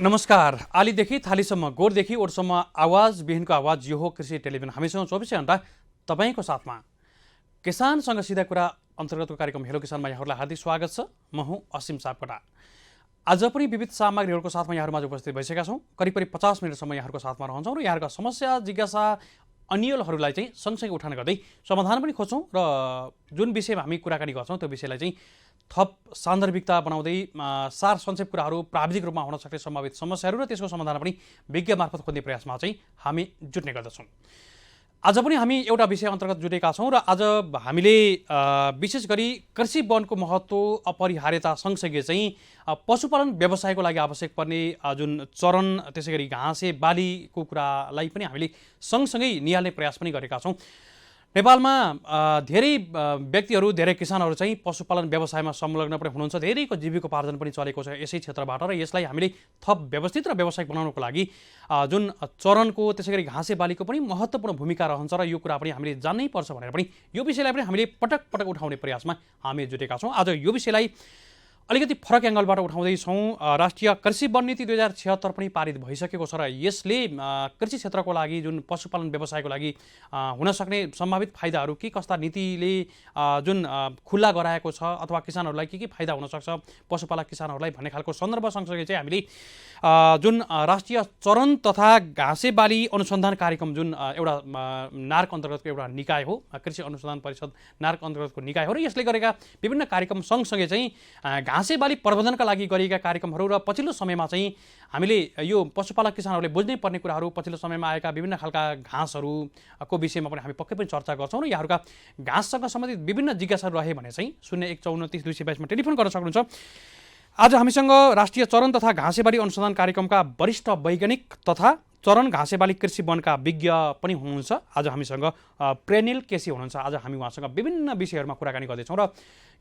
नमस्कार। आलीदेखि थालीसम्म, गोरदेखि ओठसम्म आवाज विहीनको आवाज यो हो कृषि टेलिभिजन। हामीसँग 24 घण्टा तपाईँको साथमा। किसानसँग सिधा कुरा अन्तर्गतको कार्यक्रम हेलो किसानमा यहाँहरूलाई हार्दिक स्वागत छ। म हुँ असीम सापकोटा। आज पनि विविध सामग्रीहरूको साथमा यहाँहरूमाझ उपस्थित भइसकेका छौँ। करिब 50 मिनटसम्म यहाँहरूको साथमा रहन्छौँ र यहाँहरूका समस्या जिज्ञासा अन्यलहरूलाई चाहिँ सँगसँगै उठान गर्दै समाधान पनि खोज्छौँ र जुन विषयमा हामी कुराकानी गर्छौँ त्यो विषयलाई चाहिँ थप सान्दर्भिकता बनाउँदै सार संक्षेप कुराहरू प्राविधिक रूपमा हुन सक्ने सम्भावित समस्याहरू र त्यसको समाधान पनि विज्ञ मार्फत खोज्ने प्रयासमा चाहिँ हामी जुट्ने गर्दछौँ। आज पनि हामी एउटा विषय अन्तर्गत जुटेका छौँ र आज हामीले विशेष गरी कृषि वनको महत्त्व अपरिहार्यता सँगसँगै चाहिँ पशुपालन व्यवसायको लागि आवश्यक पर्ने जुन चरण त्यसै गरी घाँसे बालीको कुरालाई पनि हामीले सँगसँगै निहाल्ने प्रयास पनि गरेका छौँ। नेपालमा धेरै व्यक्तिहरू धेरै किसानहरू चाहिँ पशुपालन व्यवसायमा संलग्न पनि हुनुहुन्छ। धेरैको जीविकोपार्जन पनि चलेको छ यसै क्षेत्रबाट र यसलाई हामीले थप व्यवस्थित र व्यावसायिक बनाउनको लागि जुन चरणको त्यसै गरी घाँसे बालीको पनि महत्त्वपूर्ण भूमिका रहन्छ र यो कुरा पनि हामीले जान्नै पर्छ भनेर पनि यो विषयलाई पनि हामीले पटक पटक उठाउने प्रयासमा हामी जुटेका छौँ। आज यो विषयलाई अलिकति फरक एङ्गलबाट उठाउँदैछौँ। राष्ट्रिय कृषि वन नीति 2076 पनि पारित भइसकेको छ र यसले कृषि क्षेत्रको लागि जुन पशुपालन व्यवसायको लागि हुन सक्ने सम्भावित फाइदाहरू के कस्ता नीतिले जुन खुल्ला गराएको छ अथवा किसानहरूलाई के फाइदा हुनसक्छ पशुपालक किसानहरूलाई भन्ने खालको सन्दर्भ सँगसँगै चाहिँ हामीले जुन राष्ट्रिय चरण तथा घाँसे बाली अनुसन्धान कार्यक्रम जुन एउटा नार्क अन्तर्गतको एउटा निकाय हो, कृषि अनुसन्धान परिषद नार्क अन्तर्गतको निकाय हो र यसले गरेका विभिन्न कार्यक्रम सँगसँगै चाहिँ घाँसे बाली प्रबन्धनका लागि गरिएका कार्यक्रमहरू र पछिल्लो समयमा चाहिँ हामीले यो पशुपालक किसानहरूले बुझ्नै पर्ने कुराहरू पछिल्लो समयमा आएका विभिन्न खालका घाँसहरूको विषयमा पनि हामी पक्कै पनि चर्चा गर्छौँ र यहाँहरूका घाँससँग सम्बन्धित विभिन्न जिज्ञासाहरू रहे भने चाहिँ 015430 222 टेलिफोन गर्न सक्नुहुन्छ। आज हामीसँग राष्ट्रिय चरण तथा घाँसेबाली अनुसन्धान कार्यक्रमका वरिष्ठ वैज्ञानिक तथा चरण घाँसेबाली कृषि वनका विज्ञ पनि हुनुहुन्छ। आज हामीसँग प्रेनिल केसी हुनुहुन्छ। आज हामी उहाँसँग विभिन्न विषयहरूमा कुराकानी गर्दैछौँ र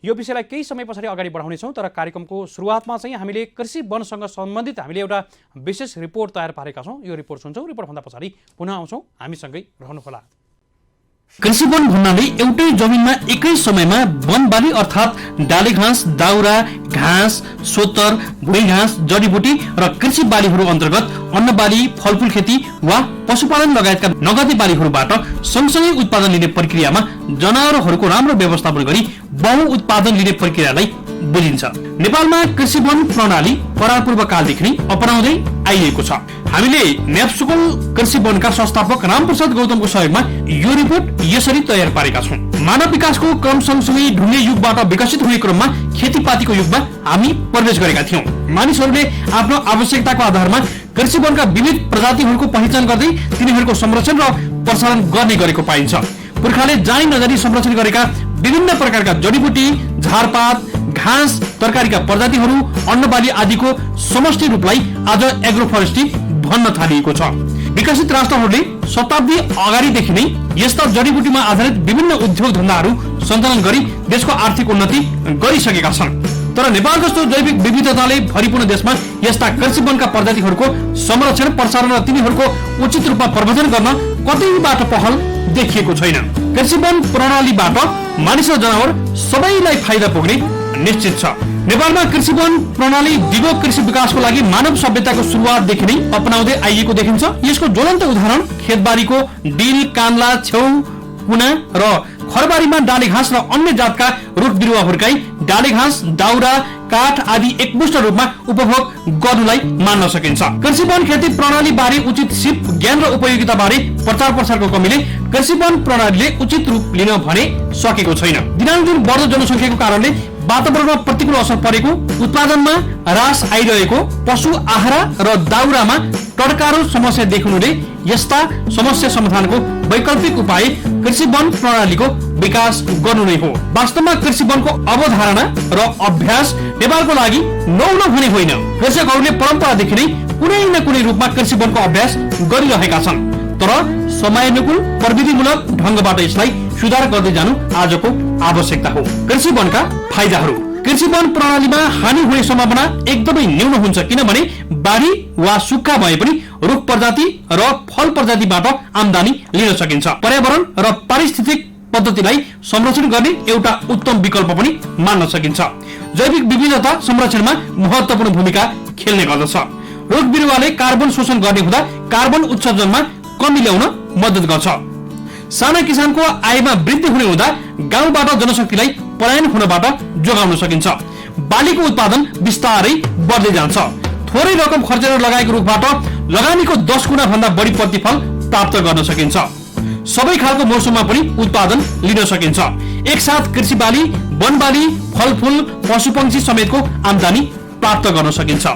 यो विषयलाई केही समय पछाडि अगाडि बढाउनेछौँ। तर कार्यक्रमको सुरुवातमा चाहिँ हामीले कृषि वनसँग सम्बन्धित हामीले एउटा विशेष रिपोर्ट तयार पारेका छौँ। यो रिपोर्ट सुन्छौँ। रिपोर्टभन्दा पछाडि पुनः आउँछौँ। हामीसँगै रहनुहोला। कृषि वन भन्नाले एउटै जमिनमा एकै समयमा वनबाली अर्थात् डाले घाँस, दाउरा, घाँस, सोत्तर, भुइँ घाँस, जडीबुटी र कृषि बालीहरू अन्तर्गत अन्नबाली, फलफुल खेती वा पशुपालन लगायतका नगदे बालीहरूबाट सँगसँगै उत्पादन लिने प्रक्रियामा जनावरहरूको राम्रो व्यवस्थापन गरी बहु उत्पादन लिने प्रक्रियालाई बुझिन्छ। नेपालमा कृषि वन प्रणाली परापूर्व कालदेखि नै अपनाउँदै आइएको छ। हामीले नेप्सुकल कृषि वनका संस्थापक रामप्रसाद गौतमको सहयोगमा यो रिपोर्ट यसरी तयार पारेका छौँ। मानव विकासको क्रम सँगसँगै ढुङ्गे युगबाट विकसित हुने क्रममा खेतीपातीको युगमा हामी प्रवेश गरेका थियौँ। मानिसहरूले आफ्नो आवश्यकताको आधारमा कृषि वनका विविध प्रजातिहरूको पहिचान गर्दै तिनीहरूको संरक्षण र प्रसारण गर्ने गरेको पाइन्छ। पुर्खाले जानी नजानी संरक्षण गरेका विभिन्न प्रकारका जडीबुटी, झारपात, घाँस, तरकारीका प्रजातिहरू, अन्नबाली आदिको समष्टि रूपलाई आज एग्रोफरेस्ट्री भन्न थालिएको छ। विकसित राष्ट्रहरूले शताब्दी अगाडिदेखि नै यस्ता जडीबुटीमा आधारित विभिन्न उद्योग धन्दाहरू सञ्चालन गरी देशको आर्थिक उन्नति गरिसकेका छन्। तर नेपाल जस्तो जैविक विविधताले भरिपूर्ण देशमा यस्ता कृषि वनका प्रजातिहरूको संरक्षण, प्रसारण र तिनीहरूको उचित रूपमा प्रबन्धन गर्न कतैबाट पहल देखिएको छैन। कृषि वन प्रणालीबाट मानिस र जनावर सबैलाई फाइदा पुग्ने निश्चित छ। नेपालमा कृषि वन प्रणाली दिगो कृषि विकासको लागि मानव सभ्यताको सुरुवातदेखि नै अपनाउँदै आइएको देखिन्छ। यसको ज्वलन्त उदाहरण खेतबारीको डिल, कान्ला, छेउ, कुना र खरबारीमा डाले घाँस र अन्य जातका रुख बिरुवा हुर्काई डाले घाँस, दाउरा, काठ आदि एकमुष्ट रूपमा उपभोग गर्नुलाई मान्न सकिन्छ। कृषि वन खेती प्रणाली बारे उचित सिप, ज्ञान र उपयोगिता बारे प्रचार प्रसारको कमीले कृषि वन प्रणालीले उचित रूप लिन भने सकेको छैन। दिनानुदिन बढ्दो जनसङ्ख्याको कारणले वातावरणमा प्रतिकूल असर परेको, उत्पादनमा ह्रास आइरहेको, पशु आहारा र दाउरामा टड्कारो समस्या देखिनुले यस्ता समस्या समाधानको वैकल्पिक उपाय कृषि वन प्रणालीको विकास गर्नु नै हो। वास्तवमा कृषि वनको अवधारणा र अभ्यास नेपालको लागि नौलो भने होइन। कृषकहरूले परम्परादेखि नै कुनै न कुनै रूपमा कृषि वनको अभ्यास गरिरहेका छन्। तर समयानुकूल प्रविधिमूलक ढङ्गबाट यसलाई सुधार गर्दै जानु आजको आवश्यकता हो। कृषि वनका फाइदाहरू। कृषि वन प्रणालीमा हानि हुने सम्भावना एकदमै न्यून हुन्छ, किनभने बाढी वा सुक्खा भए पनि रुख प्रजाति र फल प्रजातिबाट आम्दानी लिन सकिन्छ। पर्यावरण र पारिस्थितिक पद्धतिलाई संरक्षण गर्ने एउटा उत्तम विकल्प पनि मान्न सकिन्छ। जैविक विविधता संरक्षणमा महत्त्वपूर्ण भूमिका खेल्ने गर्दछ। रुख बिरुवाले कार्बन शोषण गर्ने हुँदा कार्बन उत्सर्जनमा कमी ल्याउन मद्दत गर्छ। साना किसानको आयमा वृद्धि हुने हुँदा गाउँबाट जनशक्तिलाई पलायन हुनबाट जोगाउन सकिन्छ। बालीको उत्पादन बिस्तारै बढ्दै जान्छ। थोरै रकम खर्चेर लगाएको रुखबाट लगानीको 10 गुणा भन्दा बढी प्रतिफल प्राप्त गर्न सकिन्छ। सबै खालको मौसममा पनि उत्पादन लिन सकिन्छ। एकसाथ कृषि बाली, वन बाली, फलफूल, पशुपक्षी समेतको आम्दानी प्राप्त गर्न सकिन्छ।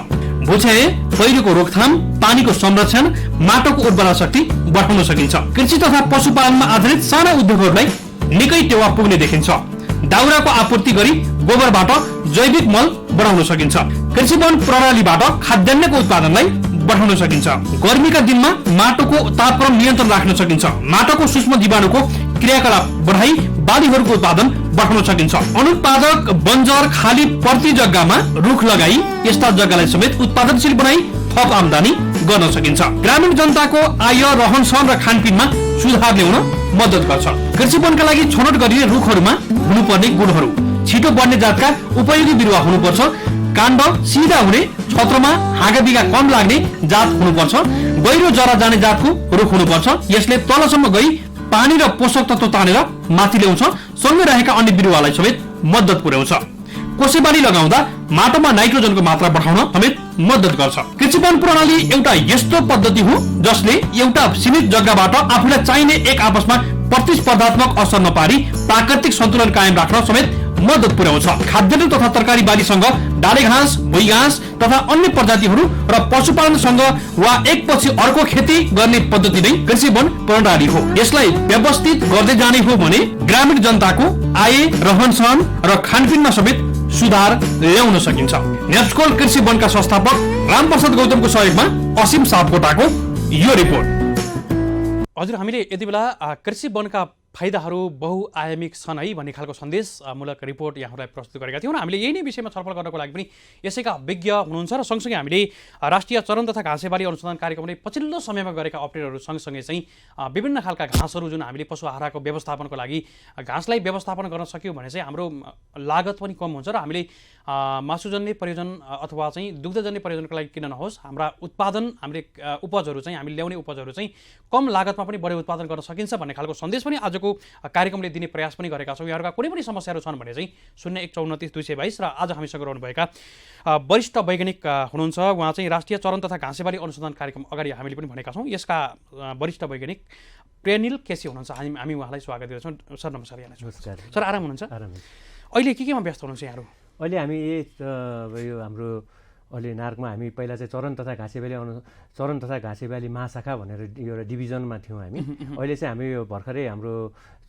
भूक्षय, पहिरोको रोकथाम, पानीको संरक्षण, माटोको उर्वरा शक्ति बढाउन सकिन्छ। कृषि तथा पशुपालनमा आधारित साना उद्योगहरूलाई निकै टेवा पुग्ने देखिन्छ। दाउराको आपूर्ति गरी गोबरबाट जैविक मल बनाउन सकिन्छ। कृषि वन प्रणालीबाट खाद्यान्नको उत्पादनलाई बढाउन सकिन्छ। गर्मीका दिनमा माटोको तापक्रम नियन्त्रण राख्न सकिन्छ। माटोको सूक्ष्म जीवाणुको क्रियाकलाप बढाई बालीहरूको उत्पादन बढाउन सकिन्छ। अनुत्पादक बन्जर खाली प्रति जग्गामा रुख लगाई यस्ता जग्गालाई समेत उत्पादनशील बनाई थप आम्दानी गर्न सकिन्छ। ग्रामीण जनताको आय, रहन सहन र खानपिनमा सुधार ल्याउन मद्दत गर्छ। कृषि वनका लागि छनौट गरिने रुखहरूमा हुनुपर्ने गुणहरू: छिटो बढ्ने जातका उपयोगी बिरुवा हुनुपर्छ। काण्ड सिधा हुने, छत्रमा हाँगाबिगा कम लाग्ने जात हुनुपर्छ। गहिरो जरा जाने जातको रुख हुनुपर्छ। यसले तलसम्म गई पानी र पोषक तत्व तानेर माथि ल्याउँछ। सँगै रहेका अन्य बिरुवालाई समेत मद्दत पुर्याउँछ। कोसेबाली लगाउँदा माटोमा नाइट्रोजनको मात्रा बढाउन समेत मद्दत गर्छ। कृषि वन प्रणाली एउटा यस्तो पद्धति हो जसले एउटा सीमित जग्गाबाट आफूलाई चाहिने एक आपसमा प्रतिस्पर्धात्मक असर नपारी प्राकृतिक सन्तुलन कायम राख्न समेत मद्दत पुर्याउँछ। खाद्यान्न तथा तरकारी बालीसँग डाले घाँस, भुइँ घाँस तथा अन्य प्रजातिहरू र पशुपालनसँग वा एकपछि अर्को खेती गर्ने पद्धति नै कृषि वन प्रणाली हो। यसलाई व्यवस्थित गर्दै जाने हो भने ग्रामीण जनताको आय, रहन सहन र खानपिनमा समेत सुधार ल्याउन सकिन्छ। नेप्सकोल कृषि वनका संस्थापक रामप्रसाद गौतमको सहयोगमा असीम सापकोटाको यो रिपोर्ट। हजुर, हामीले यति बेला कृषि वनका फाइदाहरू बहुआयामिक छन् है भन्ने खालको सन्देशमूलक रिपोर्ट यहाँहरूलाई प्रस्तुत गरेका थियौँ। हामीले यही नै विषयमा छलफल गर्नको लागि पनि यसैका विज्ञ हुनुहुन्छ र सँगसँगै हामीले राष्ट्रिय चरण तथा घाँसेबाली अनुसन्धान कार्यक्रमले पछिल्लो समयमा गरेका अपडेटहरू सँगसँगै चाहिँ विभिन्न खालका घाँसहरू जुन हामीले पशु आहाराको व्यवस्थापनको लागि घाँसलाई व्यवस्थापन गर्न सक्यौँ भने चाहिँ हाम्रो लागत पनि कम हुन्छ र हामीले मासुजन्य प्रयोजन अथवा चाहिँ दुग्धजन्य प्रयोजनको लागि किन नहोस्, हाम्रा उत्पादन, हामीले उपजहरू चाहिँ हामीले ल्याउने उपजहरू चाहिँ कम लागतमा पनि बढी उत्पादन गर्न सकिन्छ भन्ने खालको सन्देश पनि आजको कार्यक्रमले दिने प्रयास पनि गरेका छौँ। यहाँहरूका कुनै पनि समस्याहरू छन् भने चाहिँ 0129 222 र आज हामीसँग रहनुभएका वरिष्ठ वैज्ञानिक हुनुहुन्छ। उहाँ चाहिँ राष्ट्रिय चरण तथा घाँसेबाली अनुसन्धान कार्यक्रम अगाडि हामीले पनि भनेका छौँ, यसका वरिष्ठ वैज्ञानिक प्रेनिल केसी हुनुहुन्छ। हामी उहाँलाई स्वागत गर्छौँ। सर नमस्कार। नमस्कार सर, आराम हुनुहुन्छ? आराम। अहिले केमा व्यस्त हुनुहुन्छ यहाँहरू? अहिले हामी यो हाम्रो अहिले नार्कमा हामी पहिला चाहिँ चरण तथा घाँसेबाली महाशाखा भनेर एउटा डिभिजनमा थियौँ हामी। अहिले चाहिँ हामी यो भर्खरै हाम्रो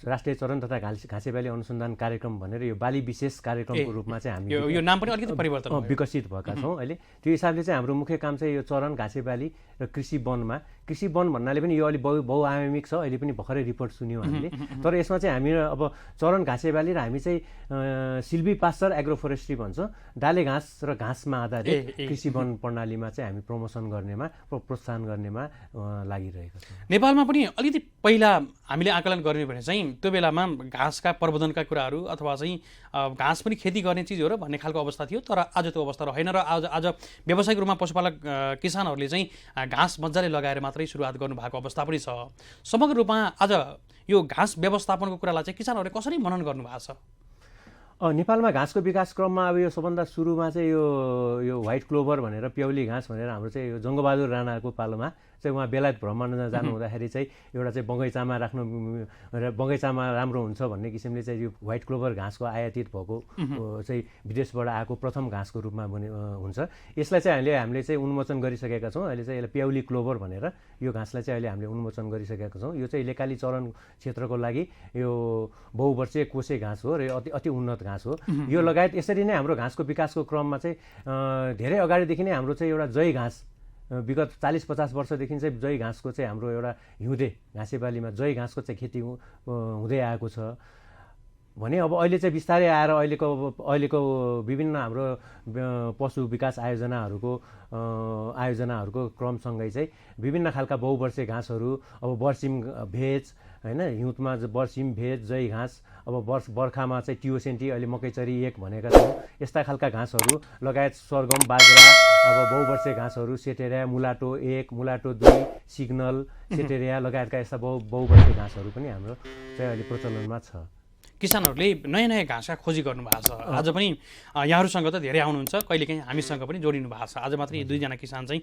राष्ट्रिय चरण तथा घाँसेबाली अनुसन्धान कार्यक्रम भनेर यो बाली विशेष कार्यक्रमको रूपमा चाहिँ हामी यो नाम पनि अलिकति परिवर्तन विकसित भएका छौँ। अहिले त्यो हिसाबले चाहिँ हाम्रो मुख्य काम चाहिँ यो चरण, घाँसेबाली र कृषि वनमा, कृषि वन भन्नाले पनि यो अलिक बहुआयामिक छ। अहिले पनि भर्खरै रिपोर्ट सुन्यौँ हामीले। तर यसमा चाहिँ हामी अब चरण, घाँसेबाली र हामी चाहिँ सिल्भी पास्चर एग्रो फोरेस्ट्री भन्छौँ, डाले घाँस र घाँसमा आधारित कृषि वन प्रणालीमा चाहिँ हामी प्रमोसन गर्नेमा, प्रोत्साहन गर्नेमा लागिरहेका छौँ। नेपालमा पनि अलिकति पहिला हामीले आकलन गर्ने भने चाहिँ त्यो बेलामा घाँसका प्रबन्धनका कुराहरू अथवा चाहिँ घाँस पनि खेती गर्ने चिजहरू भन्ने खालको अवस्था थियो। तर आज त्यो अवस्था रहेन र आज व्यावसायिक रूपमा पशुपालक किसानहरूले चाहिँ घाँस मजाले लगाएर मात्रै सुरुवात गर्नुभएको अवस्था पनि छ। समग्र रूपमा आज यो घाँस व्यवस्थापनको कुरालाई चाहिँ किसानहरूले कसरी मनन गर्नुभएको छ? नेपालमा घाँसको विकास क्रममा अब यो सबभन्दा सुरुमा चाहिँ यो व्हाइट क्लोभर भनेर, प्याउली घाँस भनेर हाम्रो चाहिँ यो जङ्गबहादुर राणाको पालोमा चाहिँ उहाँ बेलायत भ्रमण जानु हुँदाखेरि चाहिँ एउटा चाहिँ बगैँचामा राख्नु र बगैँचामा राम्रो हुन्छ भन्ने किसिमले चाहिँ यो व्हाइट क्लोभर घाँसको आयातित भएको चाहिँ विदेशबाट आएको प्रथम घाँसको रूपमा हुन्छ। यसलाई चाहिँ हामीले चाहिँ उन्मोचन गरिसकेका छौँ। अहिले चाहिँ यसलाई प्याउली क्लोभर भनेर यो घाँसलाई चाहिँ अहिले हामीले उन्मोचन गरिसकेका छौँ। यो चाहिँ लेकाली चरण क्षेत्रको लागि यो बहुवर्षीय कोसे घाँस हो र अति उन्नत घाँस हो। यो लगायत यसरी नै हाम्रो घाँसको विकासको क्रममा चाहिँ धेरै अगाडिदेखि नै हाम्रो चाहिँ एउटा जय घाँस, विगत 40-50 वर्षदेखि चाहिँ जय घाँसको चाहिँ हाम्रो एउटा हिउँदे घाँसेबालीमा जय घाँसको चाहिँ खेती हुँदै आएको छ। भने अब अहिले चाहिँ बिस्तारै आएर अहिलेको विभिन्न हाम्रो पशु विकास आयोजनाहरूको क्रमसँगै चाहिँ विभिन्न खालका बहुवर्षीय घाँसहरू अब बर्सिम भेज हैन, हिउँदमा बर्सिम भेज जय घाँस, अब बर्खामा चाहिँ टियोसेन्टी, अहिले मकैचरी 1 भनेका छौँ, यस्ता खालका घाँसहरू लगायत सरगम बाजरा, अब बहुवर्षीय घाँसहरू सेटेरिया, मुलाटो 1, मुलाटो 2, सिग्नल, सेटेरिया लगायतका यस्ता बहुवर्षीय घाँसहरू पनि हाम्रो चाहिँ अहिले प्रचलनमा छ। किसानहरूले नयाँ नयाँ घाँसका खोजी गर्नुभएको छ। आज पनि यहाँहरूसँग त धेरै आउनुहुन्छ, कहिलेकाहीँ हामीसँग पनि जोडिनु भएको छ। आज मात्रै 2जना किसान चाहिँ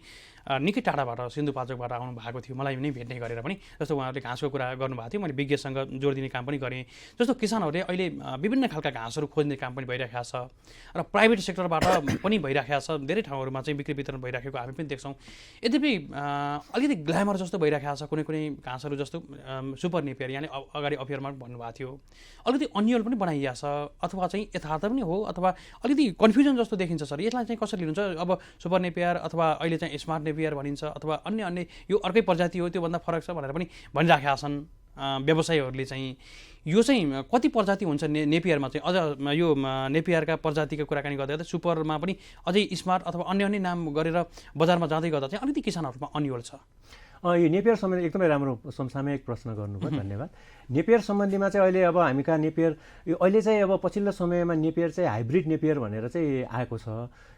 निकै टाढाबाट सिन्धुपाल्चोकबाट आउनु भएको थियो, मलाई नै भेट्ने गरेर पनि। जस्तो उहाँहरूले घाँसको कुरा गर्नुभएको थियो, मैले विज्ञसँग जोडिदिने काम पनि गरेँ। जस्तो किसानहरूले अहिले विभिन्न खालका घाँसहरू खोज्ने काम पनि भइरहेको छ र प्राइभेट सेक्टरबाट पनि भइरहेको छ। धेरै ठाउँहरूमा चाहिँ बिक्री वितरण भइरहेको हामी पनि देख्छौँ। यद्यपि अलिकति ग्ल्यामर जस्तो भइरहेको छ कुनै कुनै घाँसहरू, जस्तो सुपर नेपियर, यहाँले अगाडि अफियरमा भन्नुभएको थियो, अलिकति अन्यल पनि बनाइएको छ, अथवा चाहिँ यथार्थ पनि हो, अथवा अलिकति कन्फ्युजन जस्तो देखिन्छ सर। यसलाई चाहिँ कसरी लिनुहुन्छ? अब सुपर नेपियर अथवा अहिले चाहिँ स्मार्ट नेपियर भनिन्छ, अथवा अन्य यो अर्कै प्रजाति हो, त्योभन्दा फरक छ भनेर पनि भनिराखेका छन् व्यवसायीहरूले। चाहिँ यो चाहिँ कति प्रजाति हुन्छ नेपियरमा चाहिँ? अझ यो नेपियरका प्रजातिको कुराकानी गर्दा सुपरमा पनि अझै स्मार्ट अथवा अन्य नाम गरेर बजारमा जाँदै गर्दा चाहिँ अलिकति किसानहरूमा अन्यल छ। यो नेपियर सम्बन्धी एकदमै राम्रो समसामयिक प्रश्न गर्नुभयो, धन्यवाद। नेपियर सम्बन्धीमा चाहिँ अहिले अब हामीका नेपियर यो अहिले चाहिँ अब पछिल्लो समयमा नेपियर चाहिँ हाइब्रिड नेपियर भनेर चाहिँ आएको छ।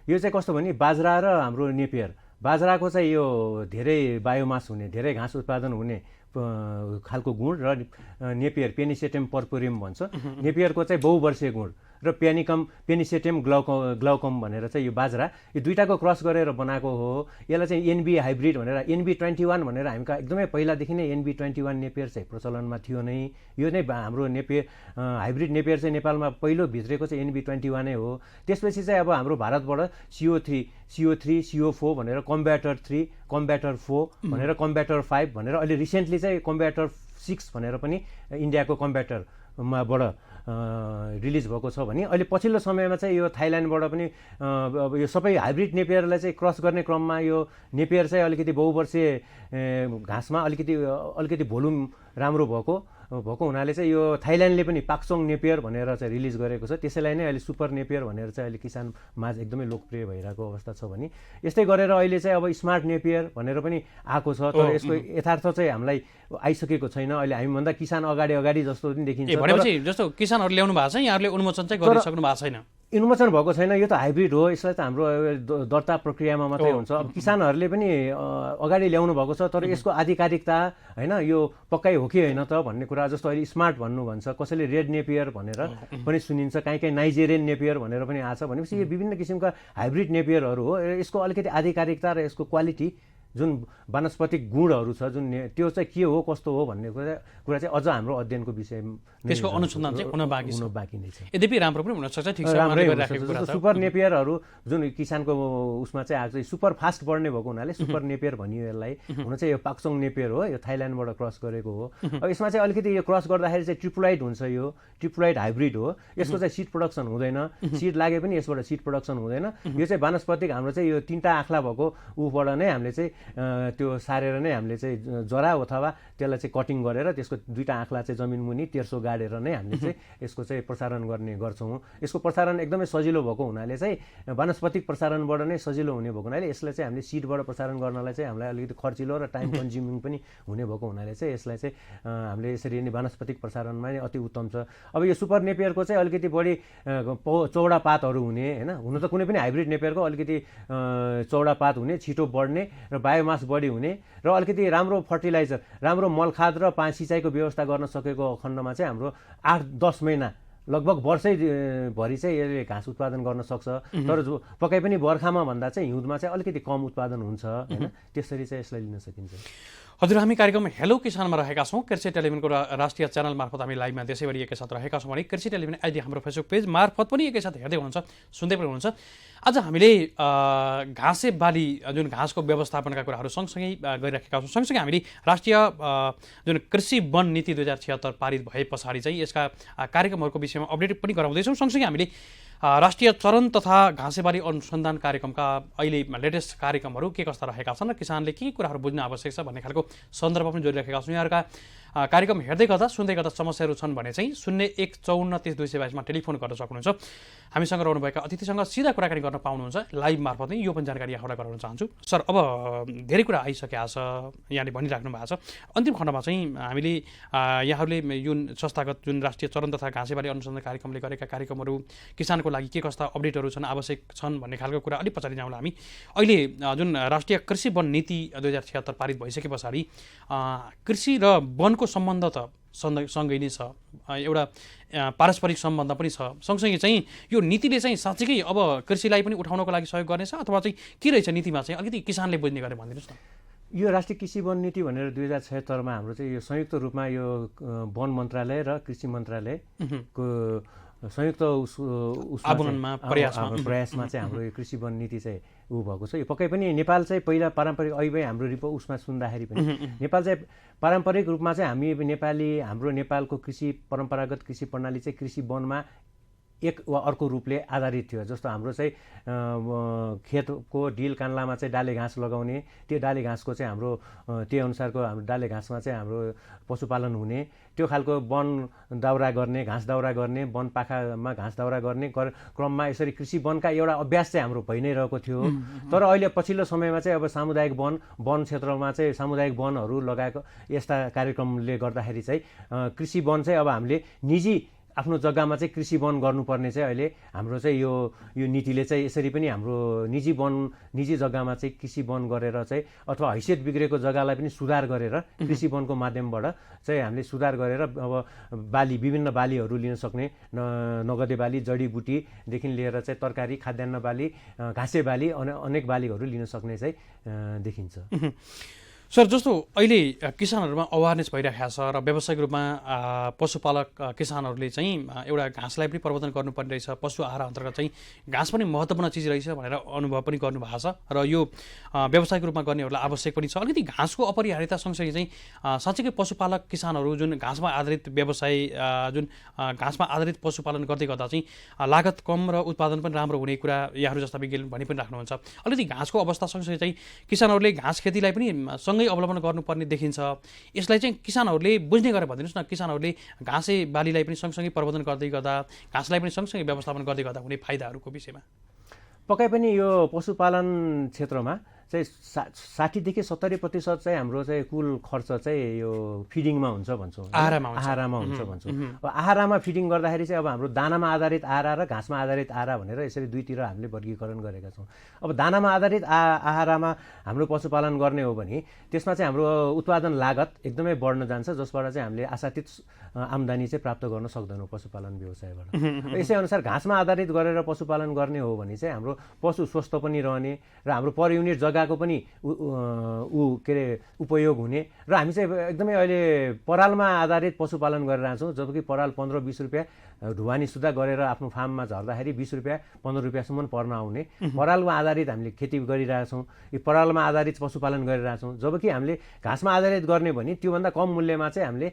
यो चाहिँ कस्तो भने बाजरा र हाम्रो नेपियर, बाजराको चाहिँ यो धेरै बायोमास हुने, धेरै घाँस उत्पादन हुने खालको गुण र नेपियर पेनिसेटम पर्पोरियम भन्छ, नेपियरको चाहिँ बहुवर्षीय गुण र पेनिसेटम ग्लाउकम भनेर चाहिँ यो बाजरा, यो दुईटाको क्रस गरेर बनाएको हो। यसलाई चाहिँ एनबी हाइब्रिड भनेर, NB21 भनेर हामीका एकदमै पहिलादेखि नै NB21 नेपियर चाहिँ प्रचलनमा थियो नै। यो नै हाम्रो नेपियर हाइब्रिड नेपियर चाहिँ नेपालमा पहिलो भित्रेको चाहिँ NB21 नै हो। त्यसपछि चाहिँ अब हाम्रो भारतबाट CO3 CO4 भनेर कम्ब्याटर 3 कम्ब्याटर 4 भनेर कम्ब्याटर 5 भनेर अहिले रिसेन्टली चाहिँ कम्ब्याटर 6 भनेर पनि इन्डियाको कम्ब्याटरमाबाट रिलिज भएको छ भने अहिले पछिल्लो समयमा चाहिँ यो थाइल्यान्डबाट पनि अब यो सबै हाइब्रिड नेपियरलाई चाहिँ क्रस गर्ने क्रममा यो नेपियर चाहिँ अलिकति बहुवर्षीय घाँसमा अलिकति भोल्युम राम्रो भएको हुनाले चाहिँ यो थाइल्यान्डले पनि पाक्सोङ नेपियर भनेर चाहिँ रिलिज गरेको छ। त्यसैलाई नै अहिले सुपर नेपियर भनेर चाहिँ अहिले किसान माझ एकदमै लोकप्रिय भइरहेको अवस्था छ भने यस्तै गरेर अहिले चाहिँ अब स्मार्ट नेपियर भनेर पनि आएको छ। तर यसको यथार्थ चाहिँ हामीलाई आइसकेको छैन। अहिले हामीभन्दा किसान अगाडि जस्तो पनि देखिन्छ। भनेपछि जस्तो किसानहरू ल्याउनु भएको छ, यहाँहरूले उन्मोचन चाहिँ गरिसक्नु भएको छैन? इन्मोचन भएको छैन, यो त हाइब्रिड हो, यसलाई त हाम्रो दर्ता प्रक्रियामा मात्रै हुन्छ। अब किसानहरूले पनि अगाडि ल्याउनु भएको छ, तर यसको आधिकारिकता होइन यो पक्कै हो कि होइन त भन्ने कुरा। जस्तो अहिले स्मार्ट भन्नु भन्छ, कसैले रेड नेपियर भनेर पनि सुनिन्छ, काहीँ नाइजेरियन नेपियर भनेर पनि आछ। भनेपछि यो विभिन्न किसिमका हाइब्रिड नेपियरहरू हो। यसको अलिकति आधिकारिकता र यसको क्वालिटी जुन वानस्पतिक गुणहरू छ जुन त्यो चाहिँ के हो कस्तो हो भन्ने कुरा चाहिँ अझ हाम्रो अध्ययनको विषय, त्यसको अनुसन्धान चाहिँ हुन बाँकी नै छ। यद्यपि राम्रो पनि हुन सक्छ, ठिक छ। सुपर नेपियरहरू जुन किसानको उसमा चाहिँ आएको सुपर फास्ट बढ्ने भएको हुनाले सुपर नेपियर भनियो यसलाई। हुन चाहिँ यो पाक्सोङ नेपियर हो, यो थाइल्यान्डबाट क्रस गरेको हो। अब यसमा चाहिँ अलिकति यो क्रस गर्दाखेरि चाहिँ ट्रिप्लोइड हुन्छ, यो ट्रिप्लोइड हाइब्रिड हो। यसको चाहिँ सिड प्रोडक्सन हुँदैन, सिड लागे पनि यसबाट सिड प्रोडक्सन हुँदैन। यो चाहिँ वानस्पतिक हाम्रो चाहिँ यो 3टा आँखला भएको ऊबाट नै हामीले चाहिँ त्यो सारेर नै हामीले चाहिँ जरा अथवा त्यसलाई चाहिँ कटिङ गरेर त्यसको 2टा आँखला चाहिँ जमिन मुनि तेर्सो गाडेर नै हामीले चाहिँ यसको चाहिँ प्रसारण गर्ने गर्छौँ। यसको प्रसारण एकदमै सजिलो भएको हुनाले चाहिँ वानस्पतिक प्रसारणबाट नै सजिलो हुने भएको हुनाले यसलाई चाहिँ हामीले सिडबाट प्रसारण गर्नलाई चाहिँ हामीलाई अलिकति खर्चिलो र टाइम कन्ज्युमिङ पनि हुने भएको हुनाले चाहिँ यसलाई चाहिँ हामीले यसरी नै वानस्पतिक प्रसारणमा नै अति उत्तम छ। अब यो सुपर नेपियरको चाहिँ अलिकति बढी चौडा पातहरू हुने होइन, हुन त कुनै पनि हाइब्रिड नेपियरको अलिकति चौडा पात हुने, छिटो बढ्ने र बायोमास बढी हुने र अलिकति राम्रो फर्टिलाइजर, राम्रो मलखाद र पानी सिँचाइको व्यवस्था गर्न सकेको खण्डमा चाहिँ हाम्रो 8-10 महिना लगभग वर्षैभरि चाहिँ यसले घाँस उत्पादन गर्न सक्छ। तर जो पक्कै पनि बर्खामा भन्दा चाहिँ हिउँदमा चाहिँ अलिकति कम उत्पादन हुन्छ होइन, त्यसरी चाहिँ यसलाई लिन सकिन्छ। हजुर, हामी कार्यक्रम हेलो किसानमा रहेका छौँ। कृषि टेलिभिजनको राष्ट्रिय च्यानल मार्फत हामी लाइभमा देशैभरि एकैसाथ रहेका छौँ भने कृषि टेलिभिजन आइडी हाम्रो फेसबुक पेज मार्फत पनि एकैसाथ हेर्दै हुनुहुन्छ, सुन्दै पनि हुनुहुन्छ। आज हामीले घाँसे बाली जुन घाँसको व्यवस्थापनका कुराहरू सँगसँगै गरिराखेका छौँ। सँगसँगै हामीले राष्ट्रिय जुन कृषि वन नीति 2076 पारित भए पछाडि चाहिँ यसका कार्यक्रमहरूको विषयमा अपडेट पनि गराउँदैछौँ। सँगसँगै हामीले राष्ट्रिय चरण तथा घाँसेबारी अनुसन्धान कार्यक्रमका अहिले लेटेस्ट कार्यक्रमहरू के कस्ता रहेका छन् र किसानले के कुराहरू बुझ्न आवश्यक छ भन्ने खालको सन्दर्भ पनि जोडिराखेका छौँ। यहाँहरूका कार्यक्रम हेर्दै गर्दा सुन्दै गर्दा समस्याहरू छन् भने चाहिँ 015430-222 टेलिफोन गर्न सक्नुहुन्छ। हामीसँग रहनुभएका अतिथिसँग सिधा कुराकानी गर्न पाउनुहुन्छ लाइभ मार्फत नै। यो पनि जानकारी यहाँबाट गराउन चाहन्छु। सर, अब धेरै कुरा आइसकेको छ, यहाँले भनिराख्नु भएको छ। अन्तिम खण्डमा चाहिँ हामीले यहाँहरूले जुन संस्थागत जुन राष्ट्रिय चरण तथा घाँसेबारी अनुसन्धान कार्यक्रमले गरेका कार्यक्रमहरू, किसानको लागि के कस्ता अपडेटहरू छन्, आवश्यक छन् भन्ने खालको कुरा अलिक पछाडि जाउँला हामी। अहिले जुन राष्ट्रिय कृषि वन नीति 2076 पारित भइसके पछाडि कृषि र वनको सम्बन्ध त सँगै नै छ, एउटा पारस्परिक सम्बन्ध पनि छ। सँगसँगै चाहिँ यो नीतिले चाहिँ साँच्चीकै अब कृषिलाई पनि उठाउनको लागि सहयोग गर्नेछ अथवा चाहिँ के रहेछ नीतिमा चाहिँ अलिकति किसानले बुझ्ने गरे भनिदिनुहोस् न। यो राष्ट्रिय कृषि वन नीति भनेर 2076 हाम्रो चाहिँ यो संयुक्त रूपमा यो वन मन्त्रालय र कृषि मन्त्रालयको संयुक्त प्रयासमा चाहिँ हाम्रो यो कृषि वन नीति चाहिँ भएको छ। यो पक्कै पनि नेपाल चाहिँ पहिला पारम्परिक अहिले हाम्रो उसमा सुन्दाखेरि पनि नेपाल चाहिँ पारम्परिक रूपमा चाहिँ हाम्रो नेपालको कृषि परम्परागत कृषि प्रणाली चाहिँ कृषि वनमा एक वा अर्को रूपले आधारित थियो। जस्तो हाम्रो चाहिँ खेतको डिल कान्लामा चाहिँ डाले घाँस लगाउने, त्यो डाले घाँसको चाहिँ हाम्रो त्यो अनुसारको हाम्रो डाले घाँसमा चाहिँ हाम्रो पशुपालन हुने, त्यो खालको वन दाउरा गर्ने, घाँस दाउरा गर्ने, वन पाखामा घाँस दाउरा गर्ने क्रममा यसरी कृषि वनका एउटा अभ्यास चाहिँ हाम्रो भइ नै रहेको थियो। तर अहिले पछिल्लो समयमा चाहिँ अब सामुदायिक वन क्षेत्रमा चाहिँ सामुदायिक वनहरू लगाएको यस्ता कार्यक्रमले गर्दाखेरि चाहिँ कृषि वन चाहिँ अब हामीले निजी आफ्नो जग्गामा चाहिँ कृषि वन गर्नुपर्ने चाहिँ अहिले हाम्रो चाहिँ यो नीतिले चाहिँ यसरी पनि हाम्रो निजी जग्गामा चाहिँ कृषि वन गरेर चाहिँ अथवा हैसियत बिग्रेको जग्गालाई पनि सुधार गरेर कृषि वनको माध्यमबाट चाहिँ हामीले सुधार गरेर अब विभिन्न बालीहरू लिन सक्ने, नगदे बाली, जडीबुटीदेखि लिएर चाहिँ तरकारी, खाद्यान्न बाली, घाँसे बाली, अनेक बालीहरू लिन सक्ने चाहिँ देखिन्छ। सर, जस्तो अहिले किसानहरूमा अवेरनेस भइरहेको छ र व्यावसायिक रूपमा पशुपालक किसानहरूले चाहिँ एउटा घाँसलाई पनि प्रवर्धन गर्नुपर्ने रहेछ, पशु आहार अन्तर्गत चाहिँ घाँस पनि महत्त्वपूर्ण चिज रहेछ भनेर अनुभव पनि गर्नुभएको छ र यो व्यावसायिक रूपमा गर्नेहरूलाई आवश्यक पनि छ। अलिकति घाँसको अपरिहार्यता सँगसँगै चाहिँ साँच्चै पशुपालक किसानहरू जुन घाँसमा आधारित व्यवसाय जुन घाँसमा आधारित पशुपालन गर्दै गर्दा चाहिँ लागत कम र उत्पादन पनि राम्रो हुने कुरा यहाँहरू जस्ता विज्ञ भनि पनि राख्नुहुन्छ। अलिकति घाँसको अवस्था सँगसँगै चाहिँ किसानहरूले घाँस खेतीलाई पनि अवलम्बन गर्नुपर्ने देखिन्छ। यसलाई चाहिँ किसानहरूले बुझ्ने गरेर भनिदिनुहोस् न, किसानहरूले घाँसे बालीलाई पनि सँगसँगै प्रवर्धन गर्दै गर्दा, घाँसलाई पनि सँगसँगै व्यवस्थापन गर्दै गर्दा हुने फाइदाहरूको विषयमा। पक्कै पनि यो पशुपालन क्षेत्रमा चाहिँ 60 देखि 70% चाहिँ हाम्रो चाहिँ कुल खर्च चाहिँ यो फिडिङमा हुन्छ भन्छौँ, आहारामा हुन्छ भन्छौँ। अब आहारामा फिडिङ गर्दाखेरि चाहिँ अब हाम्रो दानामा आधारित आहारा र घाँसमा आधारित आहारा भनेर यसरी दुईतिर हामीले वर्गीकरण गरेका छौँ। अब दानामा आधारित आहारामा हाम्रो पशुपालन गर्ने हो भने त्यसमा चाहिँ हाम्रो उत्पादन लागत एकदमै बढ्न जान्छ, जसबाट चाहिँ हामीले आशातीत आम्दानी चाहिँ प्राप्त गर्न सक्दैनौँ पशुपालन व्यवसायबाट। यसै अनुसार घाँसमा आधारित गरेर पशुपालन गर्ने हो भने चाहिँ हाम्रो पशु स्वस्थ पनि रहने र हाम्रो पर युनिट जग्गाको पनि उपयोग हुने र हामी चाहिँ एकदमै अहिले परालमा आधारित पशुपालन गरिरहेछौँ। जबकि पराल 15-20 रुपियाँ ढुवानी सुधा गरेर आफ्नो फार्ममा झर्दाखेरि 20 रुपियाँ 15 रुपियाँसम्म पर्न आउने परालमा आधारित हामीले खेती गरिरहेछौँ। यो परालमा आधारित पशुपालन गरिरहेछौँ। जबकि हामीले घाँसमा आधारित गर्ने भने त्योभन्दा कम मूल्यमा चाहिँ हामीले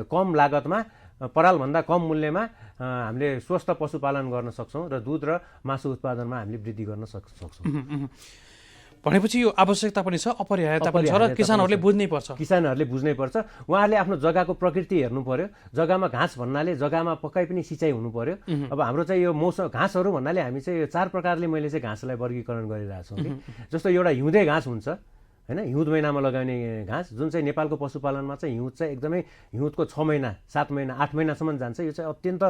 कम लागतमा परालभन्दा कम मूल्यमा हामीले स्वस्थ पशुपालन गर्न सक्छौँ र दुध र मासु उत्पादनमा हामीले वृद्धि गर्न सक्छौँ। भनेपछि यो आवश्यकता पनि छ, अपरिहार्यता पनि छ र किसानहरूले बुझ्नै पर्छ। उहाँहरूले आफ्नो जग्गाको प्रकृति हेर्नु पर्यो। जग्गामा घाँस भन्नाले जग्गामा पक्कै पनि सिँचाइ हुनु पर्यो। अब हाम्रो चाहिँ यो मौसम घाँसहरू भन्नाले हामी चाहिँ 4 प्रकारले मैले चाहिँ घाँसलाई वर्गीकरण गरिरहेको छु कि जस्तो एउटा हिउँदे घाँस हुन्छ हैन, हिउँद महिनामा लगाउने घाँस, जुन चाहिँ नेपालको पशुपालनमा चाहिँ हिउँद चाहिँ एकदमै हिउँदको 6 महिना 7 महिना 8 महिनासम्म जान्छ। यो चाहिँ अत्यन्त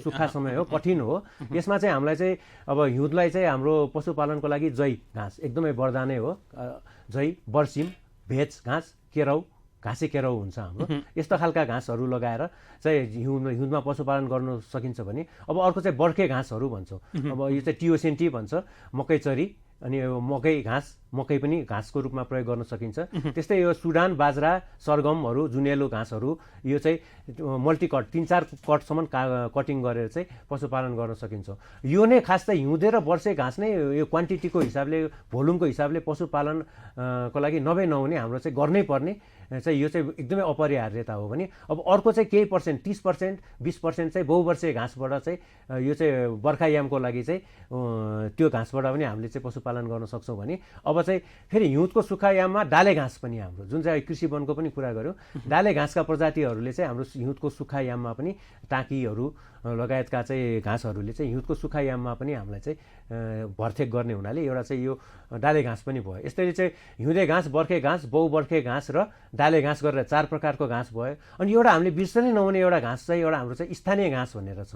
सुक्खा समय हो, कठिन हो। यसमा चाहिँ हामीलाई चाहिँ अब हिउँदलाई चाहिँ हाम्रो पशुपालनको लागि जै घाँस एकदमै वरदानै हो। जै, बर्सिम, भेज घाँस, केराउ, घाँसे केराउ हुन्छ हाम्रो। यस्तो खालका घाँसहरू लगाएर चाहिँ हिउँदमा पशुपालन गर्न सकिन्छ भने अब अर्को चाहिँ बर्खे घाँसहरू भन्छौँ। अब यो चाहिँ टियोसेन्टी भन्छ, मकै चरी, अनि यो मकै घाँस, मकै पनि घाँसको रूपमा प्रयोग गर्न सकिन्छ। त्यस्तै यो सुडान, बाजरा, सरगमहरू, जुनेलो घाँसहरू यो चाहिँ मल्टिकट 3-4 कटसम्म कटिङ गरेर चाहिँ पशुपालन गर्न सकिन्छ। यो नै खास चाहिँ हिउँदे र वर्षे घाँस नै यो क्वान्टिटीको हिसाबले, भोल्युमको हिसाबले पशुपालनको लागि नहुने हाम्रो चाहिँ गर्नै पर्ने चाहिँ यो चाहिँ एकदमै अपरिहार्यता हो भने अब अर्को चाहिँ केही पर्सेन्ट 30% 20% चाहिँ बहुवर्षीय घाँसबाट चाहिँ यो चाहिँ बर्खायामको लागि चाहिँ त्यो घाँसबाट पनि हामीले चाहिँ पशुपालन गर्न सक्छौँ भने अब चाहिँ फेरि हिउँदको सुक्खायाममा डाले घाँस पनि हाम्रो जुन चाहिँ कृषि वनको पनि कुरा गऱ्यौँ डाले घाँसका प्रजातिहरूले चाहिँ हाम्रो हिउँदको सुक्खायाममा पनि टाँकीहरू लगायतका चाहिँ घाँसहरूले चाहिँ हिउँदको सुक्खायाममा पनि हामीलाई चाहिँ भरथेक गर्ने हुनाले एउटा चाहिँ यो डाले घाँस पनि भयो। यसरी चाहिँ हिउँदे घाँस, बर्खे घाँस, बहुबर्खे घाँस र डाले घाँस गरेर 4 प्रकारको घाँस भयो। अनि एउटा हामीले बिर्सनै नहुने एउटा घाँस चाहिँ एउटा हाम्रो चाहिँ स्थानीय घाँस भनेर छ,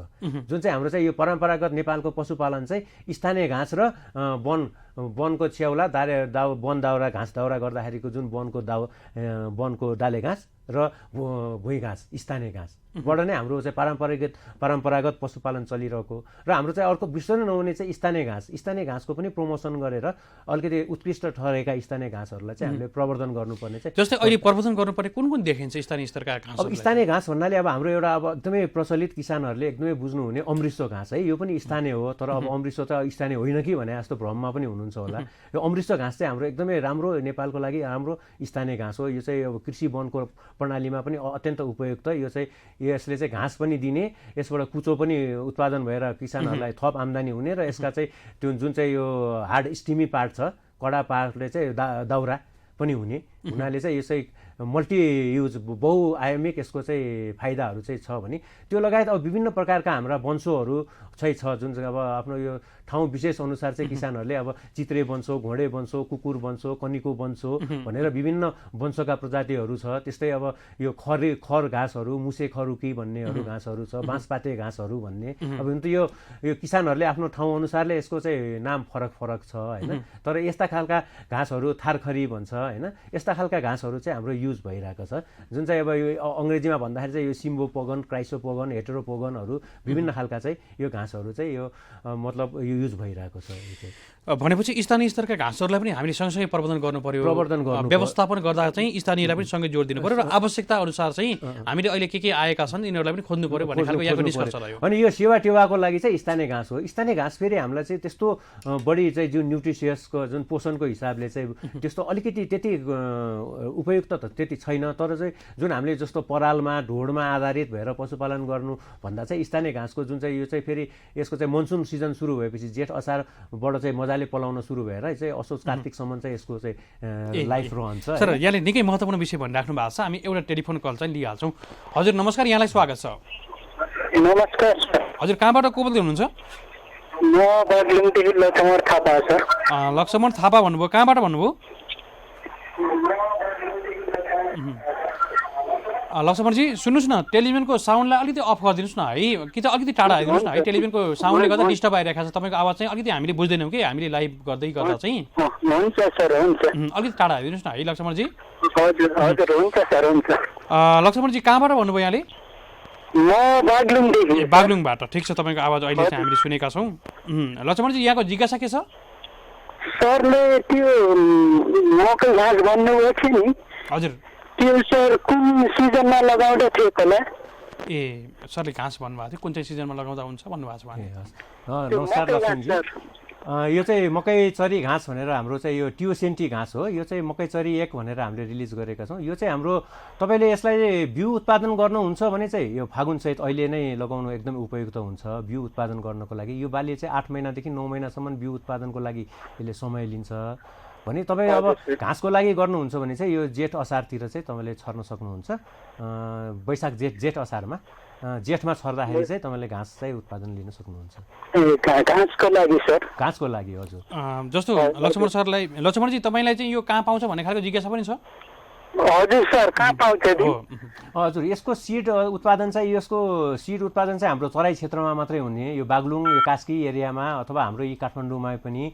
जुन चाहिँ हाम्रो चाहिँ यो परम्परागत नेपालको पशुपालन चाहिँ स्थानीय घाँस र वनको च्याउला वन दाउरा घाँस दाउरा गर्दाखेरिको जुन वनको डाले घाँस र भुइँ घाँस स्थानीय घाँसबाट नै हाम्रो चाहिँ परम्परागत पशुपालन चलिरहेको र हाम्रो चाहिँ अर्को बिर्सनै नहुने चाहिँ स्थानीय घाँसको पनि प्रमोसन गरेर अलिकति उत्कृष्ट ठहरेका स्थानीय घाँसहरूलाई चाहिँ हामीले प्रवर्धन गर्नुपर्ने चाहिँ जस्तै अहिले प्रवर्धन गर्नुपर्ने कुन देखिन्छ स्थानीय स्तरका घाँस? अब स्थानीय घाँस भन्नाले अब हाम्रो एउटा अब एकदमै प्रचलित किसानहरूले एकदमै बुझ्नुहुने अमृतसो घाँस है, यो पनि स्थानीय हो। तर अब अमृतसो त स्थानीय होइन कि भने जस्तो भ्रममा पनि हुनुहुन्छ होला। यो अमृतसो घाँस चाहिँ हाम्रो एकदमै राम्रो नेपालको लागि राम्रो स्थानीय घाँस हो। यो चाहिँ अब कृषि वनको प्रणालीमा पनि अत्यन्त उपयुक्त। यो चाहिँ यसले चाहिँ घाँस पनि दिने, यसबाट कुचो पनि उत्पादन भएर किसानहरूलाई थप आम्दानी हुने र यसका चाहिँ त्यो जुन चाहिँ यो हार्ड स्टिमी पार्ट छ, कडा पार्टले चाहिँ दाउरा पनि हुने हुनाले चाहिँ यो चाहिँ मल्टी युज बहुआयामिक यसको चाहिँ फाइदाहरू चाहिँ छ भने त्यो लगायत अब विभिन्न प्रकारका हाम्रा वंशोहरू चाहिँ छ जुन चाहिँ अब आफ्नो यो ठाउँ विशेष अनुसार चाहिँ किसानहरूले अब चित्रे वंशो, घोडे वंशो, कुकुर वंशो, कनिको वंशो भनेर विभिन्न वंशका प्रजातिहरू छ। त्यस्तै अब यो खर घाँसहरू, मुसे खरुकी भन्नेहरू घाँसहरू छ, बाँसपाते घाँसहरू भन्ने। अब हुन त यो किसानहरूले आफ्नो ठाउँ अनुसारले यसको चाहिँ नाम फरक छ होइन। तर यस्ता खालका घाँसहरू थारखरी भन्छ होइन, यस्ता खालका घाँसहरू चाहिँ हाम्रो युज भइरहेको छ। जुन चाहिँ अब यो अङ्ग्रेजीमा भन्दाखेरि चाहिँ यो सिम्बोपोगन, क्राइसोपोगन, हेटेरोपोगनहरू विभिन्न खालका चाहिँ यो घाँसहरू चाहिँ यो मतलब यो युज भइरहेको छ। भनेपछि स्थानीय स्तरका घाँसहरूलाई पनि हामीले सँगसँगै प्रवर्धन गर्नु पर्यो, व्यवस्थापन गर्दा चाहिँ स्थानीयलाई पनि सँगै जोड दिनु पर्यो र आवश्यकता अनुसार चाहिँ हामीले अहिले के आएका छन् यिनीहरूलाई पनि खोज्नु पर्यो भन्ने खालको यहाँको निष्कर्ष रह्यो। अनि यो सेवा टेवाको लागि चाहिँ स्थानीय घाँस हो। स्थानीय घाँस फेरि हामीलाई चाहिँ त्यस्तो बढी चाहिँ जुन न्युट्रिसियसको जुन पोषणको हिसाबले चाहिँ त्यस्तो अलिकति त्यति उपयुक्त त त्यति छैन। तर चाहिँ जुन हामीले जस्तो परालमा ढोडमा आधारित भएर पशुपालन गर्नु भन्दा चाहिँ स्थानीय घाँसको जुन चाहिँ यो चाहिँ फेरि यसको चाहिँ मनसुन सिजन सुरु भएपछि जेठ असारबाट चाहिँ मजाले पलाउन सुरु भएर चाहिँ असोज कार्तिकसम्म चाहिँ यसको चाहिँ लाइफ रहन्छ। सर यहाँले निकै महत्त्वपूर्ण विषय भनिराख्नु भएको छ। हामी एउटा टेलिफोन कल चाहिँ लिइहाल्छौँ। हजुर नमस्कार, यहाँलाई स्वागत छ। नमस्कार। हजुर कहाँबाट को बोल्दै हुनुहुन्छ? म बागलुङदेखि लक्ष्मण थापा सर। लक्ष्मण थापा भन्नुभयो, कहाँबाट भन्नुभयो? लक्ष्मणजी सुन्नुहोस् न, टेलिभिजनको साउन्डलाई अलिकति अफ गरिदिनुहोस् न है, कि त अलिकति टाढा आइदिनुहोस् न है। टेलिभिजनको साउन्डले गर्दा डिस्टर्ब आइरहेको छ, तपाईँको आवाज चाहिँ अलिकति हामीले बुझ्दैनौँ कि हामीले लाइभ गर्दा चाहिँ। हुन्छ सर, हुन्छ। अलिकति टाढा आइदिनुहोस् न है लक्ष्मणजी। हजुर हजुर, हुन्छ सर, हुन्छ। लक्ष्मणजी कहाँबाट भन्नुभयो यहाँले? म बागलुङदेखि। बागलुङबाट, ठिक छ। तपाईँको आवाज अहिले चाहिँ हामीले सुनेका छौँ। लक्ष्मणजी यहाँको जिज्ञासा के छ? सरले त्यो मकै घाँस भन्नुभएको थियो नि, हजुर त्यो सर कुन सिजनमा लगाउँदा थियो होला? सरले घाँस भन्नुभएको थियो, कुन चाहिँ सिजनमा लगाउँदा हुन्छ भन्नुभएको छ भने। नमस्कार लक्ष्मणजी। यो चाहिँ मकैचरी घाँस भनेर हाम्रो चाहिँ यो टियोसेन्टी घाँस हो। यो चाहिँ मकैचरी 1 भनेर हामीले रिलिज गरेका छौँ। यो चाहिँ हाम्रो तपाईँले यसलाई बिउ उत्पादन गर्नुहुन्छ भने चाहिँ यो फागुन सहित अहिले नै लगाउनु एकदम उपयुक्त हुन्छ बिउ उत्पादन गर्नको लागि। यो बाली चाहिँ 8 महिनादेखि 9 महिनासम्म बिउ उत्पादनको लागि यसले समय लिन्छ भने तपाईँ अब घाँसको लागि गर्नुहुन्छ भने चाहिँ यो जेठ असारतिर चाहिँ तपाईँले छर्न सक्नुहुन्छ। वैशाख जेठ असारमा जेठमा छर्दाखेरि चाहिँ तपाईँले घाँस चाहिँ उत्पादन लिन सक्नुहुन्छ। घाँसको लागि सर? घाँसको लागि हजुर। जस्तो लक्ष्मणजी तपाईँलाई चाहिँ यो कहाँ पाउँछ भन्ने खालको जिज्ञासा पनि छ? हजुर सर, कहाँ पाउँछ? हजुर, यसको सिड उत्पादन चाहिँ हाम्रो तराई क्षेत्रमा मात्रै हुने, यो बागलुङ, यो कास्की एरियामा अथवा हाम्रो यी काठमाडौँमा पनि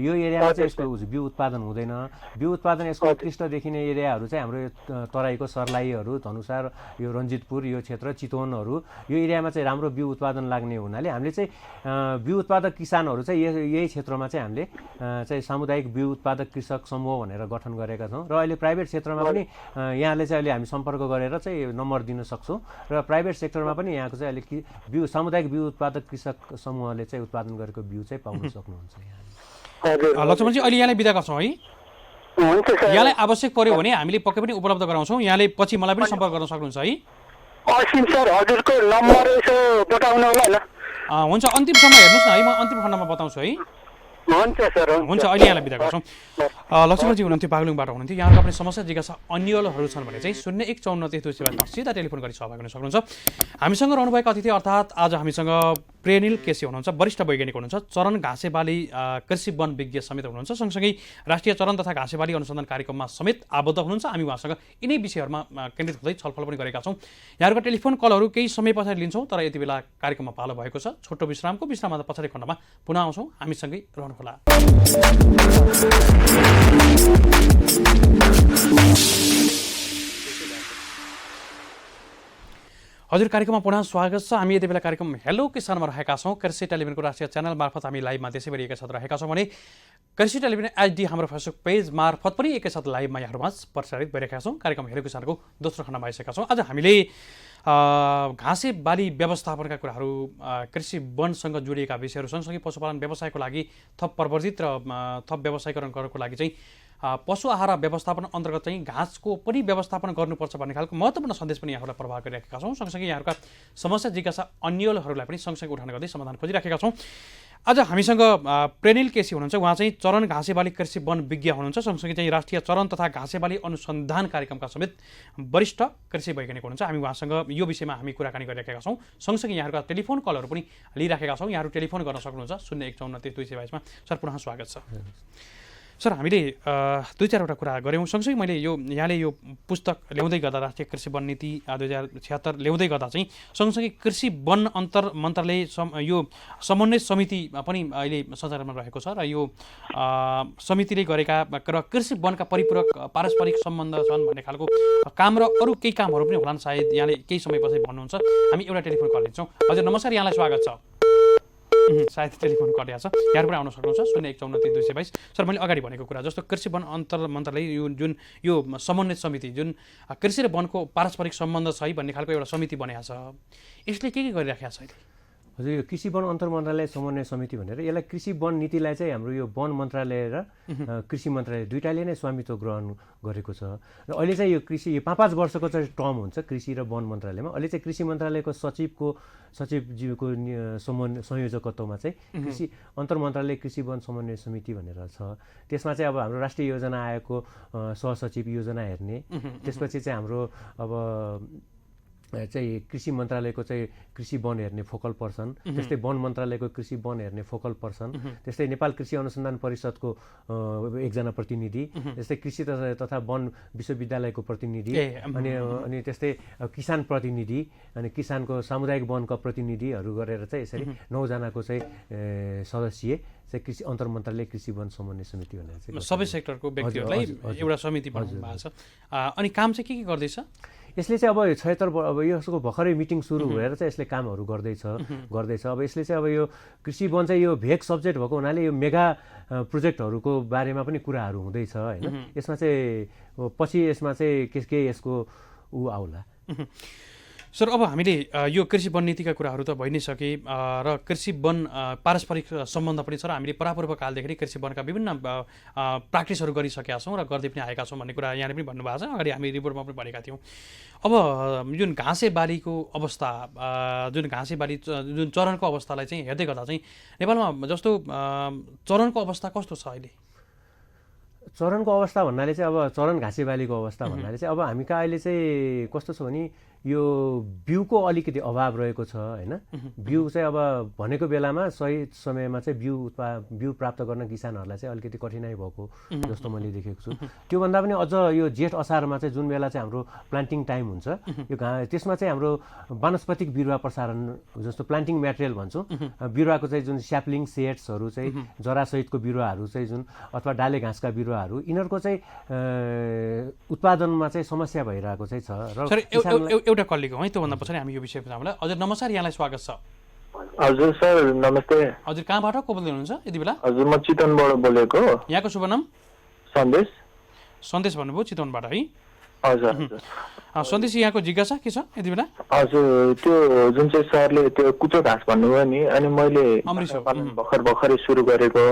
यो एरियामा चाहिँ यसको बिउ उत्पादन हुँदैन। बिउ उत्पादन यसको उत्कृष्ट देखिने एरियाहरू चाहिँ हाम्रो यो तराईको सर्लाहीहरू, धनुषा, यो रञ्जितपुर यो क्षेत्र, चितवनहरू यो एरियामा चाहिँ राम्रो बिउ उत्पादन लाग्ने हुनाले हामीले चाहिँ बिउ उत्पादक किसानहरू चाहिँ यही क्षेत्रमा चाहिँ हामीले चाहिँ सामुदायिक बिउ उत्पादक कृषक समूह भनेर गठन गरेका छौँ। र अहिले प्राइभेट क्षेत्रमा पनि यहाँले चाहिँ अहिले हामी सम्पर्क गरेर चाहिँ नम्बर दिन सक्छौँ र प्राइभेट सेक्टरमा पनि यहाँको चाहिँ अहिले सामुदायिक बिउ उत्पादक कृषक समूहले चाहिँ उत्पादन गरेको बिउ चाहिँ पाउन सक्नुहुन्छ। लक्ष्मणजी अहिले यहाँलाई बिदा गर्छौँ है। हुन्छ सर। यहाँलाई आवश्यक पर्यो भने हामीले पक्कै पनि उपलब्ध गराउँछौँ। यहाँले पछि मलाई पनि सम्पर्क गर्न सक्नुहुन्छ है। असिम सर हजुरको नम्बर यसो बताउनु होला न। हुन्छ, अन्तिमसम्म हेर्नुहोस् न है, म अन्तिम खण्डमा बताउँछु है। हुन्छ सर। हुन्छ, अहिले यहाँलाई बिदा गर्छौँ। लक्ष्मणजी हुनुहुन्थ्यो, बागलुङबाट हुनुहुन्थ्यो। यहाँको पनि समस्या जिज्ञासा अन्यलहरू छन् भने चाहिँ 0154 सिधा टेलिफोन गरी सहभागी हुन सक्नुहुन्छ। हामीसँग रहनुभएका अतिथि अर्थात् आज हामीसँग प्रेनिल केसी हुनुहुन्छ, वरिष्ठ वैज्ञानिक हुनुहुन्छ, चरण घाँसेबाली कृषि वन विज्ञ समेत हुनुहुन्छ, सँगसँगै राष्ट्रिय चरण तथा घाँसेबाली अनुसन्धान कार्यक्रममा समेत आबद्ध हुनुहुन्छ। हामी उहाँसँग यिनै विषयहरूमा केन्द्रित हुँदै छलफल पनि गरेका छौँ। यहाँहरूको टेलिफोन कलहरू केही समय पछाडि लिन्छौँ, तर यति बेला कार्यक्रममा पालो भएको छ। छोटो विश्रामको विश्राममा पछाडि खण्डमा पुनः आउँछौँ। हामीसँगै रहनुहोला। हजुर, कार्यक्रममा पुनः स्वागत छ। हामी यति बेला कार्यक्रम हेलो किसानमा रहेका छौँ। कृषि टेलिभिजनको राष्ट्रिय च्यानल मार्फत हामी लाइभमा देशैभरि एकैसाथ रहेका छौँ भने कृषि टेलिभिजन एचडी हाम्रो फेसबुक पेज मार्फत पनि एकैसाथ लाइभमा यहाँहरूमा प्रसारित भइरहेका छौँ। कार्यक्रम हेलो किसानको दोस्रो खण्डमा आइसकेका छौँ। आज हामीले घाँसे बाली व्यवस्थापनका कुराहरू, कृषि वनसँग जोडिएका विषयहरू, सँगसँगै पशुपालन व्यवसायको लागि थप प्रवर्धित र थप व्यवसायीकरण गर्नको लागि चाहिँ पशु आहार व्यवस्थापन अन्तर्गत चाहिँ घाँसको पनि व्यवस्थापन गर्नुपर्छ भन्ने खालको महत्त्वपूर्ण सन्देश पनि यहाँहरूलाई प्रभाव गरिरहेका छौँ। सँगसँगै यहाँहरूका समस्या जिज्ञासा अन्यलहरूलाई पनि सँगसँगै उठान गर्दै समाधान खोजिराखेका छौँ। आज हामीसँग प्रेनिल केसी हुनुहुन्छ, उहाँ चाहिँ चरण घाँसेबाली कृषि वन विज्ञ हुनुहुन्छ, सँगसँगै चाहिँ राष्ट्रिय चरण तथा घाँसेबाली अनुसन्धान कार्यक्रमका समेत वरिष्ठ कृषि वैज्ञानिक हुनुहुन्छ। हामी उहाँसँग यो विषयमा हामी कुराकानी गरिराखेका छौँ। सँगसँगै यहाँहरूका टेलिफोन कलहरू पनि लिइराखेका छौँ। यहाँहरू टेलिफोन गर्न सक्नुहुन्छ 0154 सर पुनः स्वागत छ। सर, हामीले 2-4वटा कुरा गऱ्यौँ। सँगसँगै मैले यहाँले यो पुस्तक ल्याउँदै गर्दा, राष्ट्रिय कृषि वन नीति 2076 ल्याउँदै गर्दा चाहिँ सँगसँगै कृषि वन मन्त्रालय यो समन्वय समिति पनि अहिले सञ्चालनमा रहेको छ र यो समितिले गरेका र कृषि वनका परिपूरक पारस्परिक सम्बन्ध छन् भन्ने खालको काम र अरू केही कामहरू पनि होलान् सायद। यहाँले केही समयपछि भन्नुहुन्छ। हामी एउटा टेलिफोन कल लिन्छौँ। हजुर नमस्कार, यहाँलाई स्वागत छ। सायद टेलिफोन कटिया छ। यहाँहरू पनि आउन सक्नुहुन्छ 0154 सर, मैले अगाडि भनेको कुरा जस्तो कृषि वन मन्त्रालय यो समन्वय समिति जुन कृषि र वनको पारस्परिक सम्बन्ध छ है भन्ने खालको एउटा समिति बनाएको छ, यसले के गरिराखेको छ अहिले? हजुर, यो कृषि वन मन्त्रालय समन्वय समिति भनेर यसलाई कृषि वन नीतिलाई चाहिँ हाम्रो यो वन मन्त्रालय र कृषि मन्त्रालय दुईटाले नै स्वामित्व ग्रहण गरेको छ। र अहिले चाहिँ यो कृषि 5-5 वर्षको चाहिँ टर्म हुन्छ कृषि र वन मन्त्रालयमा। अहिले चाहिँ कृषि मन्त्रालयको सचिवज्यूको संयोजकत्वमा चाहिँ कृषि मन्त्रालय कृषि वन समन्वय समिति भनेर छ। त्यसमा चाहिँ अब हाम्रो राष्ट्रिय योजना आयोगको सहसचिव योजना हेर्ने, त्यसपछि चाहिँ हाम्रो अब चाहिँ कृषि मन्त्रालयको चाहिँ कृषि वन हेर्ने फोकल पर्सन, त्यस्तै वन मन्त्रालयको कृषि वन हेर्ने फोकल पर्सन, त्यस्तै नेपाल कृषि अनुसन्धान परिषदको एकजना प्रतिनिधि, त्यस्तै कृषि तथा वन विश्वविद्यालयको प्रतिनिधि, अनि त्यस्तै किसान प्रतिनिधि, अनि किसानको सामुदायिक वनका प्रतिनिधिहरू गरेर चाहिँ यसरी 9 जनाको चाहिँ सदस्यीय चाहिँ कृषि मन्त्रालय कृषि वन समन्वय समिति भनेर चाहिँ सबै सेक्टरको व्यक्तिहरूलाई एउटा समिति बनाउनु भएको छ। अनि काम चाहिँ के गर्दैछ यसले चाहिँ? अब 76 अब यसको भर्खरै मिटिङ सुरु भएर चाहिँ यसले कामहरू गर्दैछ। अब यसले चाहिँ अब यो कृषि वन चाहिँ यो भेग सब्जेक्ट भएको हुनाले यो मेगा प्रोजेक्टहरूको बारेमा पनि कुराहरू हुँदैछ होइन। यसमा चाहिँ पछि यसमा चाहिँ के यसको आउला। सर, अब हामीले यो कृषि वन नीतिका कुराहरू त भइ नै सके र कृषि वन पारस्परिक सम्बन्ध पनि छ र हामीले परापूर्व कालदेखि नै कृषि वनका विभिन्न प्र्याक्टिसहरू गरिसकेका छौँ र गर्दै पनि आएका छौँ भन्ने कुरा यहाँले पनि भन्नुभएको छ। अगाडि हामी रिपोर्टमा पनि भनेका थियौँ। अब जुन घाँसे बालीको अवस्था, जुन चरणको अवस्थालाई चाहिँ हेर्दै गर्दा चाहिँ नेपालमा जस्तो चरणको अवस्था कस्तो छ अहिले? चरणको अवस्था भन्नाले चाहिँ अब चरण घाँसे बालीको अवस्था भन्नाले चाहिँ अब हामी कहाँ अहिले चाहिँ कस्तो छ भने यो बिउको अलिकति अभाव रहेको छ होइन। बिउ चाहिँ अब भनेको बेलामा सही समयमा चाहिँ बिउ प्राप्त गर्न किसानहरूलाई चाहिँ अलिकति कठिनाइ भएको जस्तो मैले देखेको छु। त्योभन्दा पनि अझ यो जेठ असारमा चाहिँ जुन बेला चाहिँ हाम्रो प्लान्टिङ टाइम हुन्छ, यो त्यसमा चाहिँ हाम्रो वानस्पतिक बिरुवा प्रसारण जस्तो प्लान्टिङ मेटेरियल भन्छौँ, बिरुवाको चाहिँ जुन स्याप्लिङ सेट्सहरू चाहिँ जरासहितको बिरुवाहरू चाहिँ जुन अथवा डाले घाँसका बिरुवाहरू, यिनीहरूको चाहिँ उत्पादनमा चाहिँ समस्या भइरहेको चाहिँ छ। र एउटा कलिग है, त्योभन्दा पछाडि हामी यो विषयमा जाउँला। हजुर नमस्कार, यहाँलाई स्वागत छ। हजुर सर नमस्ते। हजुर कहाँबाट को बोल्दै हुनुहुन्छ यति बेला? हजुर म चितवनबाट बोलेको। यहाँको शुभ नाम? सन्देश भन्नुभयो, चितवनबाट है? हजुर। सन्देश, यहाँको जिज्ञासा के छ यति बेला? हजुर त्यो जुन चाहिँ सरले त्यो कुचो घाँस भन्नुभयो नि, अनि मैले भर्खरै सुरु गरेको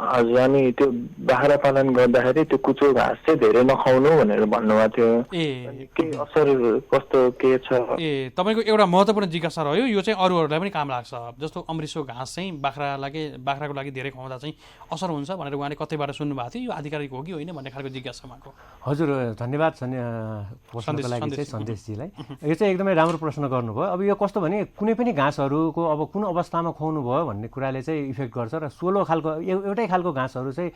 हजुर अनि त्यो बाख्रा पालन गर्दाखेरि त्यो कुचो घाँस चाहिँ धेरै नखाउनु भनेर भन्नुभएको थियो के असर कस्तो के छ तपाईँको एउटा महत्त्वपूर्ण जिज्ञासा रह्यो यो चाहिँ अरूहरूलाई पनि काम लाग्छ जस्तो अमृतसो घाँस चाहिँ बाख्राको लागि धेरै खुवाउँदा चाहिँ असर हुन्छ भनेर उहाँले कतैबाट सुन्नुभएको थियो यो आधिकारिक हो कि होइन भन्ने खालको जिज्ञासा उहाँको हजुर धन्यवाद प्रश्नको लागि चाहिँ सन्देशजीलाई यो चाहिँ एकदमै राम्रो प्रश्न गर्नुभयो अब यो कस्तो भने कुनै पनि घाँसहरूको अब कुन अवस्थामा खुवाउनु भयो भन्ने कुराले चाहिँ इफेक्ट गर्छ र सोलो खालको एउटै खालको घाँसहरू चाहिँ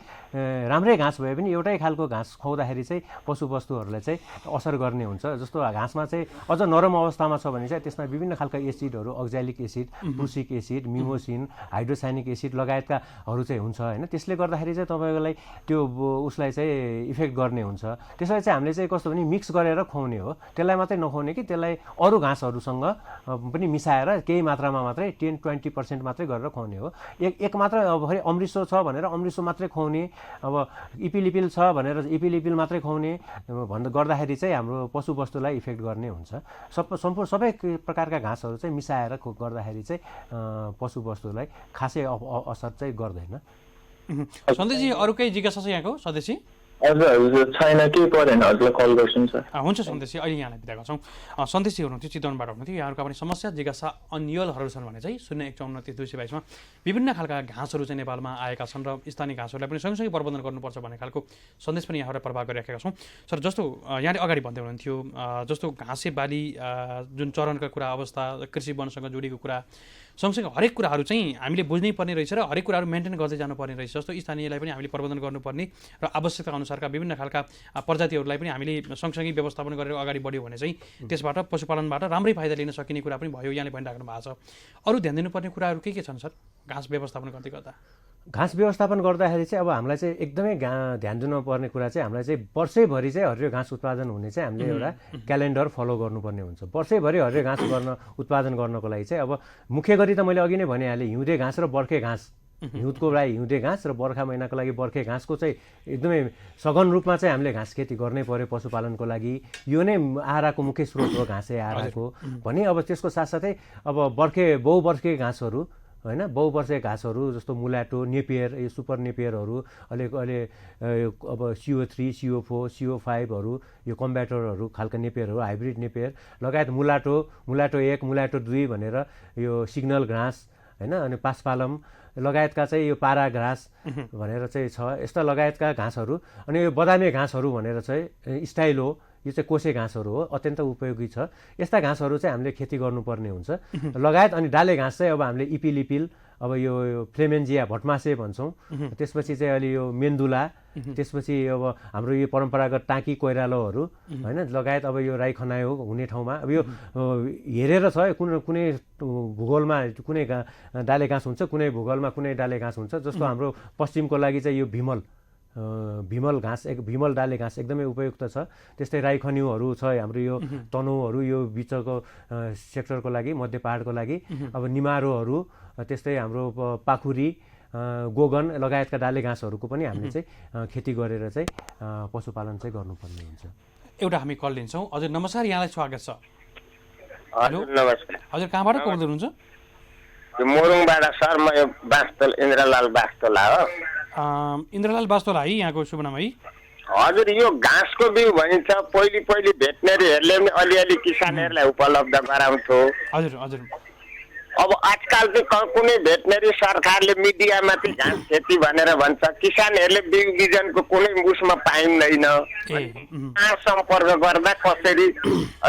राम्रै घाँस भए पनि एउटै खालको घाँस खुवाउँदाखेरि चाहिँ पशुवस्तुहरूलाई चाहिँ असर गर्ने हुन्छ जस्तो घाँसमा चाहिँ अझ नरम अवस्थामा छ भने चाहिँ त्यसमा विभिन्न खालका एसिडहरू अक्ज्यालिक एसिड प्रुसिक एसिड मिमोसिन हाइड्रोसाइनिक एसिड लगायतकाहरू चाहिँ हुन्छ होइन त्यसले गर्दाखेरि चाहिँ तपाईँलाई त्यो उसलाई चाहिँ इफेक्ट गर्ने हुन्छ त्यसलाई चाहिँ हामीले चाहिँ कस्तो भने मिक्स गरेर खुवाउने हो त्यसलाई मात्रै नखुवाउने कि त्यसलाई अरू घाँसहरूसँग पनि मिसाएर केही मात्रामा मात्रै 10-20% मात्रै गरेर खुवाउने हो एक मात्र अब फेरि अमृतसो छ भनेर अमृतसो मात्रै खुवाउने अब इपिलिपिल छ भनेर इपिलिपिल मात्रै खुवाउने गर्दाखेरि चाहिँ हाम्रो पशुवस्तुलाई इफेक्ट गर्ने हुन्छ सबै प्रकारका घाँसहरू चाहिँ मिसाएर गर्दाखेरि चाहिँ पशुवस्तुलाई खासै असर चाहिँ गर्दैन सन्देशजी अरू केही जिज्ञासा छ यहाँको सन्देशजी हजुर छैन केही परेन हजुरलाई कल गर्छु नि सर हुन्छ सन्देशजी अहिले यहाँलाई बिदा गर्छौँ सन्देशजी हुनुहुन्थ्यो चितवनबाट हुनुहुन्थ्यो यहाँहरूको पनि समस्या जिज्ञासा अन्यलहरू छन् भने चाहिँ 051292222 विभिन्न खालका घाँसहरू चाहिँ नेपालमा आएका छन् र स्थानीय घाँसहरूलाई पनि सँगसँगै प्रबन्धन गर्नुपर्छ भन्ने खालको सन्देश पनि यहाँहरूलाई प्रभाव गरिराखेका छौँ सर जस्तो यहाँले अगाडि भन्दै हुनुहुन्थ्यो जस्तो घाँसे बाली जुन चरणका कुरा अवस्था कृषि वनसँग जोडिएको कुरा सँगसँगै हरेक कुराहरू चाहिँ हामीले बुझ्नै पर्ने रहेछ र हरेक कुराहरू मेन्टेन गर्दै जानुपर्ने रहेछ जस्तो स्थानीयलाई पनि हामीले प्रबन्धन गर्नुपर्ने र आवश्यकता अनुसारका विभिन्न खालका प्रजातिहरूलाई पनि हामीले सँगसँगै व्यवस्थापन गरेर अगाडि बढ्यो भने चाहिँ त्यसबाट पशुपालनबाट राम्रै फाइदा लिन सकिने कुरा पनि भयो यहाँले भनिराख्नु भएको छ अरू ध्यान दिनुपर्ने कुराहरू के छन् सर घाँस व्यवस्थापन गर्दै गर्दा घाँस व्यवस्थापन गर्दाखेरि चाहिँ अब हामीलाई चाहिँ एकदमै ध्यान दिनुपर्ने कुरा चाहिँ हामीलाई चाहिँ वर्षैभरि चाहिँ हरियो घाँस उत्पादन हुने चाहिँ हामीले एउटा क्यालेन्डर फलो गर्नुपर्ने हुन्छ वर्षैभरि हरियो घाँस उत्पादन गर्नको लागि चाहिँ अब मुख्य गरी त मैले अघि नै भनिहालेँ हिउँदे घाँस र बर्खे घाँस हिउँदको लागि हिउँदे घाँस र बर्खा महिनाको लागि बर्खे घाँसको चाहिँ एकदमै सघन रूपमा चाहिँ हामीले घाँस खेती गर्नै पर्यो पशुपालनको लागि यो नै आहाराको मुख्य स्रोत हो घाँसे आहाराको भने अब त्यसको साथसाथै अब बहुवर्षे घाँसहरू होइन बहुवर्षे घाँसहरू जस्तो मुलाटो नेपियर यो सुपर नेपियरहरू अहिले अब CO3 CO4 CO5हरू यो कम्ब्याटरहरू खालका नेपियरहरू हाइब्रिड नेपियर लगायत मुलाटो 1 मुलाटो 2 भनेर यो सिग्नल घाँस होइन अनि पासपालम लगायतका चाहिँ यो पारा घाँस भनेर चाहिँ छ यस्ता लगायतका घाँसहरू अनि यो बदामे घाँसहरू भनेर चाहिँ स्टाइलो यो चाहिँ कोसे घाँसहरू हो अत्यन्त उपयोगी छ यस्ता घाँसहरू चाहिँ हामीले खेती गर्नुपर्ने हुन्छ लगायत अनि डाले घाँस चाहिँ अब हामीले इपिलिपिल अब यो फ्लेमेन्जिया भटमासे भन्छौँ त्यसपछि चाहिँ अहिले यो मेन्दुला त्यसपछि अब हाम्रो यो परम्परागत टाँकी कोइरालोहरू होइन लगायत अब यो राई खनायो हुने ठाउँमा अब यो हेरेर छ कुनै भूगोलमा कुनै डाले घाँस हुन्छ कुनै भूगोलमा कुनै डाले घाँस हुन्छ जस्तो हाम्रो पश्चिमको लागि चाहिँ यो भीमल डाले घाँस एकदमै उपयुक्त छ त्यस्तै राई खन्युहरू छ हाम्रो यो तनहुहरू यो बिचको सेक्टरको लागि मध्य पहाडको लागि अब निमारोहरू त्यस्तै हाम्रो पाखुरी गोगन लगायतका डाले घाँसहरूको पनि हामीले चाहिँ खेती गरेर चाहिँ पशुपालन चाहिँ गर्नुपर्ने हुन्छ एउटा हामी कल लिन्छौँ हजुर नमस्कार यहाँलाई स्वागत छ हेलो नमस्कार हजुर कहाँबाट कल गर्नुहुन्छ मोरङबाट सर म यो बास्तोल इन्द्रलाल बास्तोला हो इन्द्रलाल बास्तोला है यहाँको शुभ नाम है हजुर यो घाँसको बिउ भनिन्छ पहिले भेटनेरीहरूले पनि अलिअलि किसानहरूलाई उपलब्ध गराउँथ्यो हजुर हजुर अब आजकल चाहिँ कुनै भेटनेरी सरकारले मिडियामा चाहिँ घाँस खेती भनेर भन्छ किसानहरूले बिउ बिजनको कुनै उसमा पाइँदैन कहाँ सम्पर्क गर्दा कसरी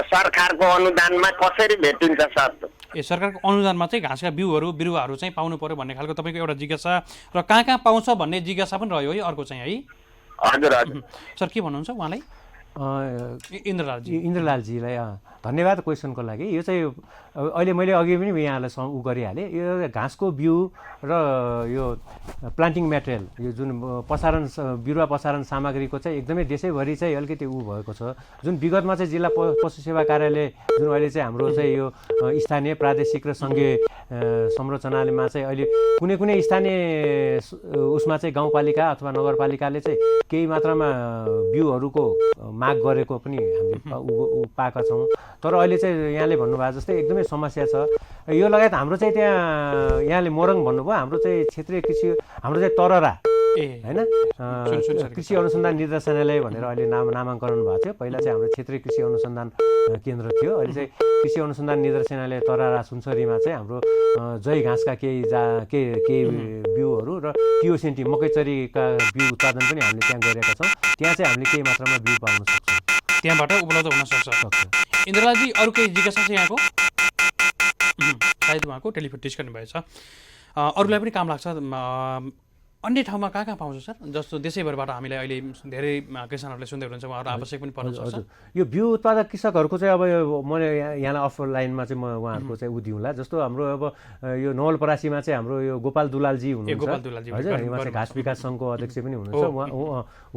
सरकारको अनुदानमा कसरी भेटिन्छ सर सरकारको अनुदानमा चाहिँ घाँसका बिरुवाहरू चाहिँ पाउनु पर्यो भन्ने खालको तपाईँको एउटा जिज्ञासा र कहाँ पाउँछ भन्ने जिज्ञासा पनि रह्यो है अर्को चाहिँ है हजुर हजुर सर के भन्नुहुन्छ उहाँलाई इन्द्रलालजीलाई धन्यवाद क्वेसनको लागि यो चाहिँ अहिले मैले अघि पनि यहाँलाई उ गरिहालेँ यो घाँसको बिउ र यो प्लान्टिङ मेटेरियल यो जुन बिरुवा प्रसारण सामग्रीको चाहिँ एकदमै देशैभरि चाहिँ अलिकति उ भएको छ जुन विगतमा चाहिँ जिल्ला पशु सेवा कार्यालय जुन अहिले चाहिँ हाम्रो चाहिँ यो स्थानीय प्रादेशिक र सङ्घीय संरचनामा चाहिँ अहिले कुनै स्थानीय उसमा चाहिँ गाउँपालिका अथवा नगरपालिकाले चाहिँ केही मात्रामा बिउहरूको माग गरेको पनि हामीले पाएका छौँ तर अहिले चाहिँ यहाँले भन्नुभएको जस्तै एकदमै समस्या छ यो लगायत हाम्रो चाहिँ त्यहाँ यहाँले मोरङ भन्नुभयो हाम्रो चाहिँ क्षेत्रीय कृषि हाम्रो चाहिँ तररा होइन कृषि अनुसन्धान निर्देशनालय भनेर अहिले नामाङ्करण भएको थियो। पहिला चाहिँ हाम्रो क्षेत्रीय कृषि अनुसन्धान केन्द्र थियो। अहिले चाहिँ कृषि अनुसन्धान निर्देशनालय तरारा सुनसरीमा चाहिँ हाम्रो जय घाँसका केही बिउहरू र टिओसेन्टी मकैचरीका बिउ उत्पादन पनि हामीले त्यहाँ गरेका छौँ। त्यहाँ चाहिँ हामीले केही मात्रामा बिउ पाउन सक्छौँ, त्यहाँबाट उपलब्ध हुन सक्छ। इन्द्रलालजी अरू केही जिज्ञासा छ यहाँको? सायद उहाँको टेलिफोन डिस्कनेक्ट भएछ। अरूलाई पनि काम लाग्छ। अन्य ठाउँमा कहाँ पाउँछ सर? जस्तो देशैभरबाट हामीलाई अहिले धेरै किसानहरूले सुन्दै हुनुहुन्छ, उहाँहरू आवश्यक पनि पर्न सक्छ। यो बिउ उत्पादक कृषकहरूको चाहिँ अब मैले यहाँलाई अफलाइनमा चाहिँ म उहाँहरूको चाहिँ दिउँला। जस्तो हाम्रो अब यो नवलपरासीमा चाहिँ हाम्रो यो गोपाल दुलालजी हुनुहुन्छ, हजुर, उहाँ चाहिँ घाँस विकास सङ्घको अध्यक्ष पनि हुनुहुन्छ।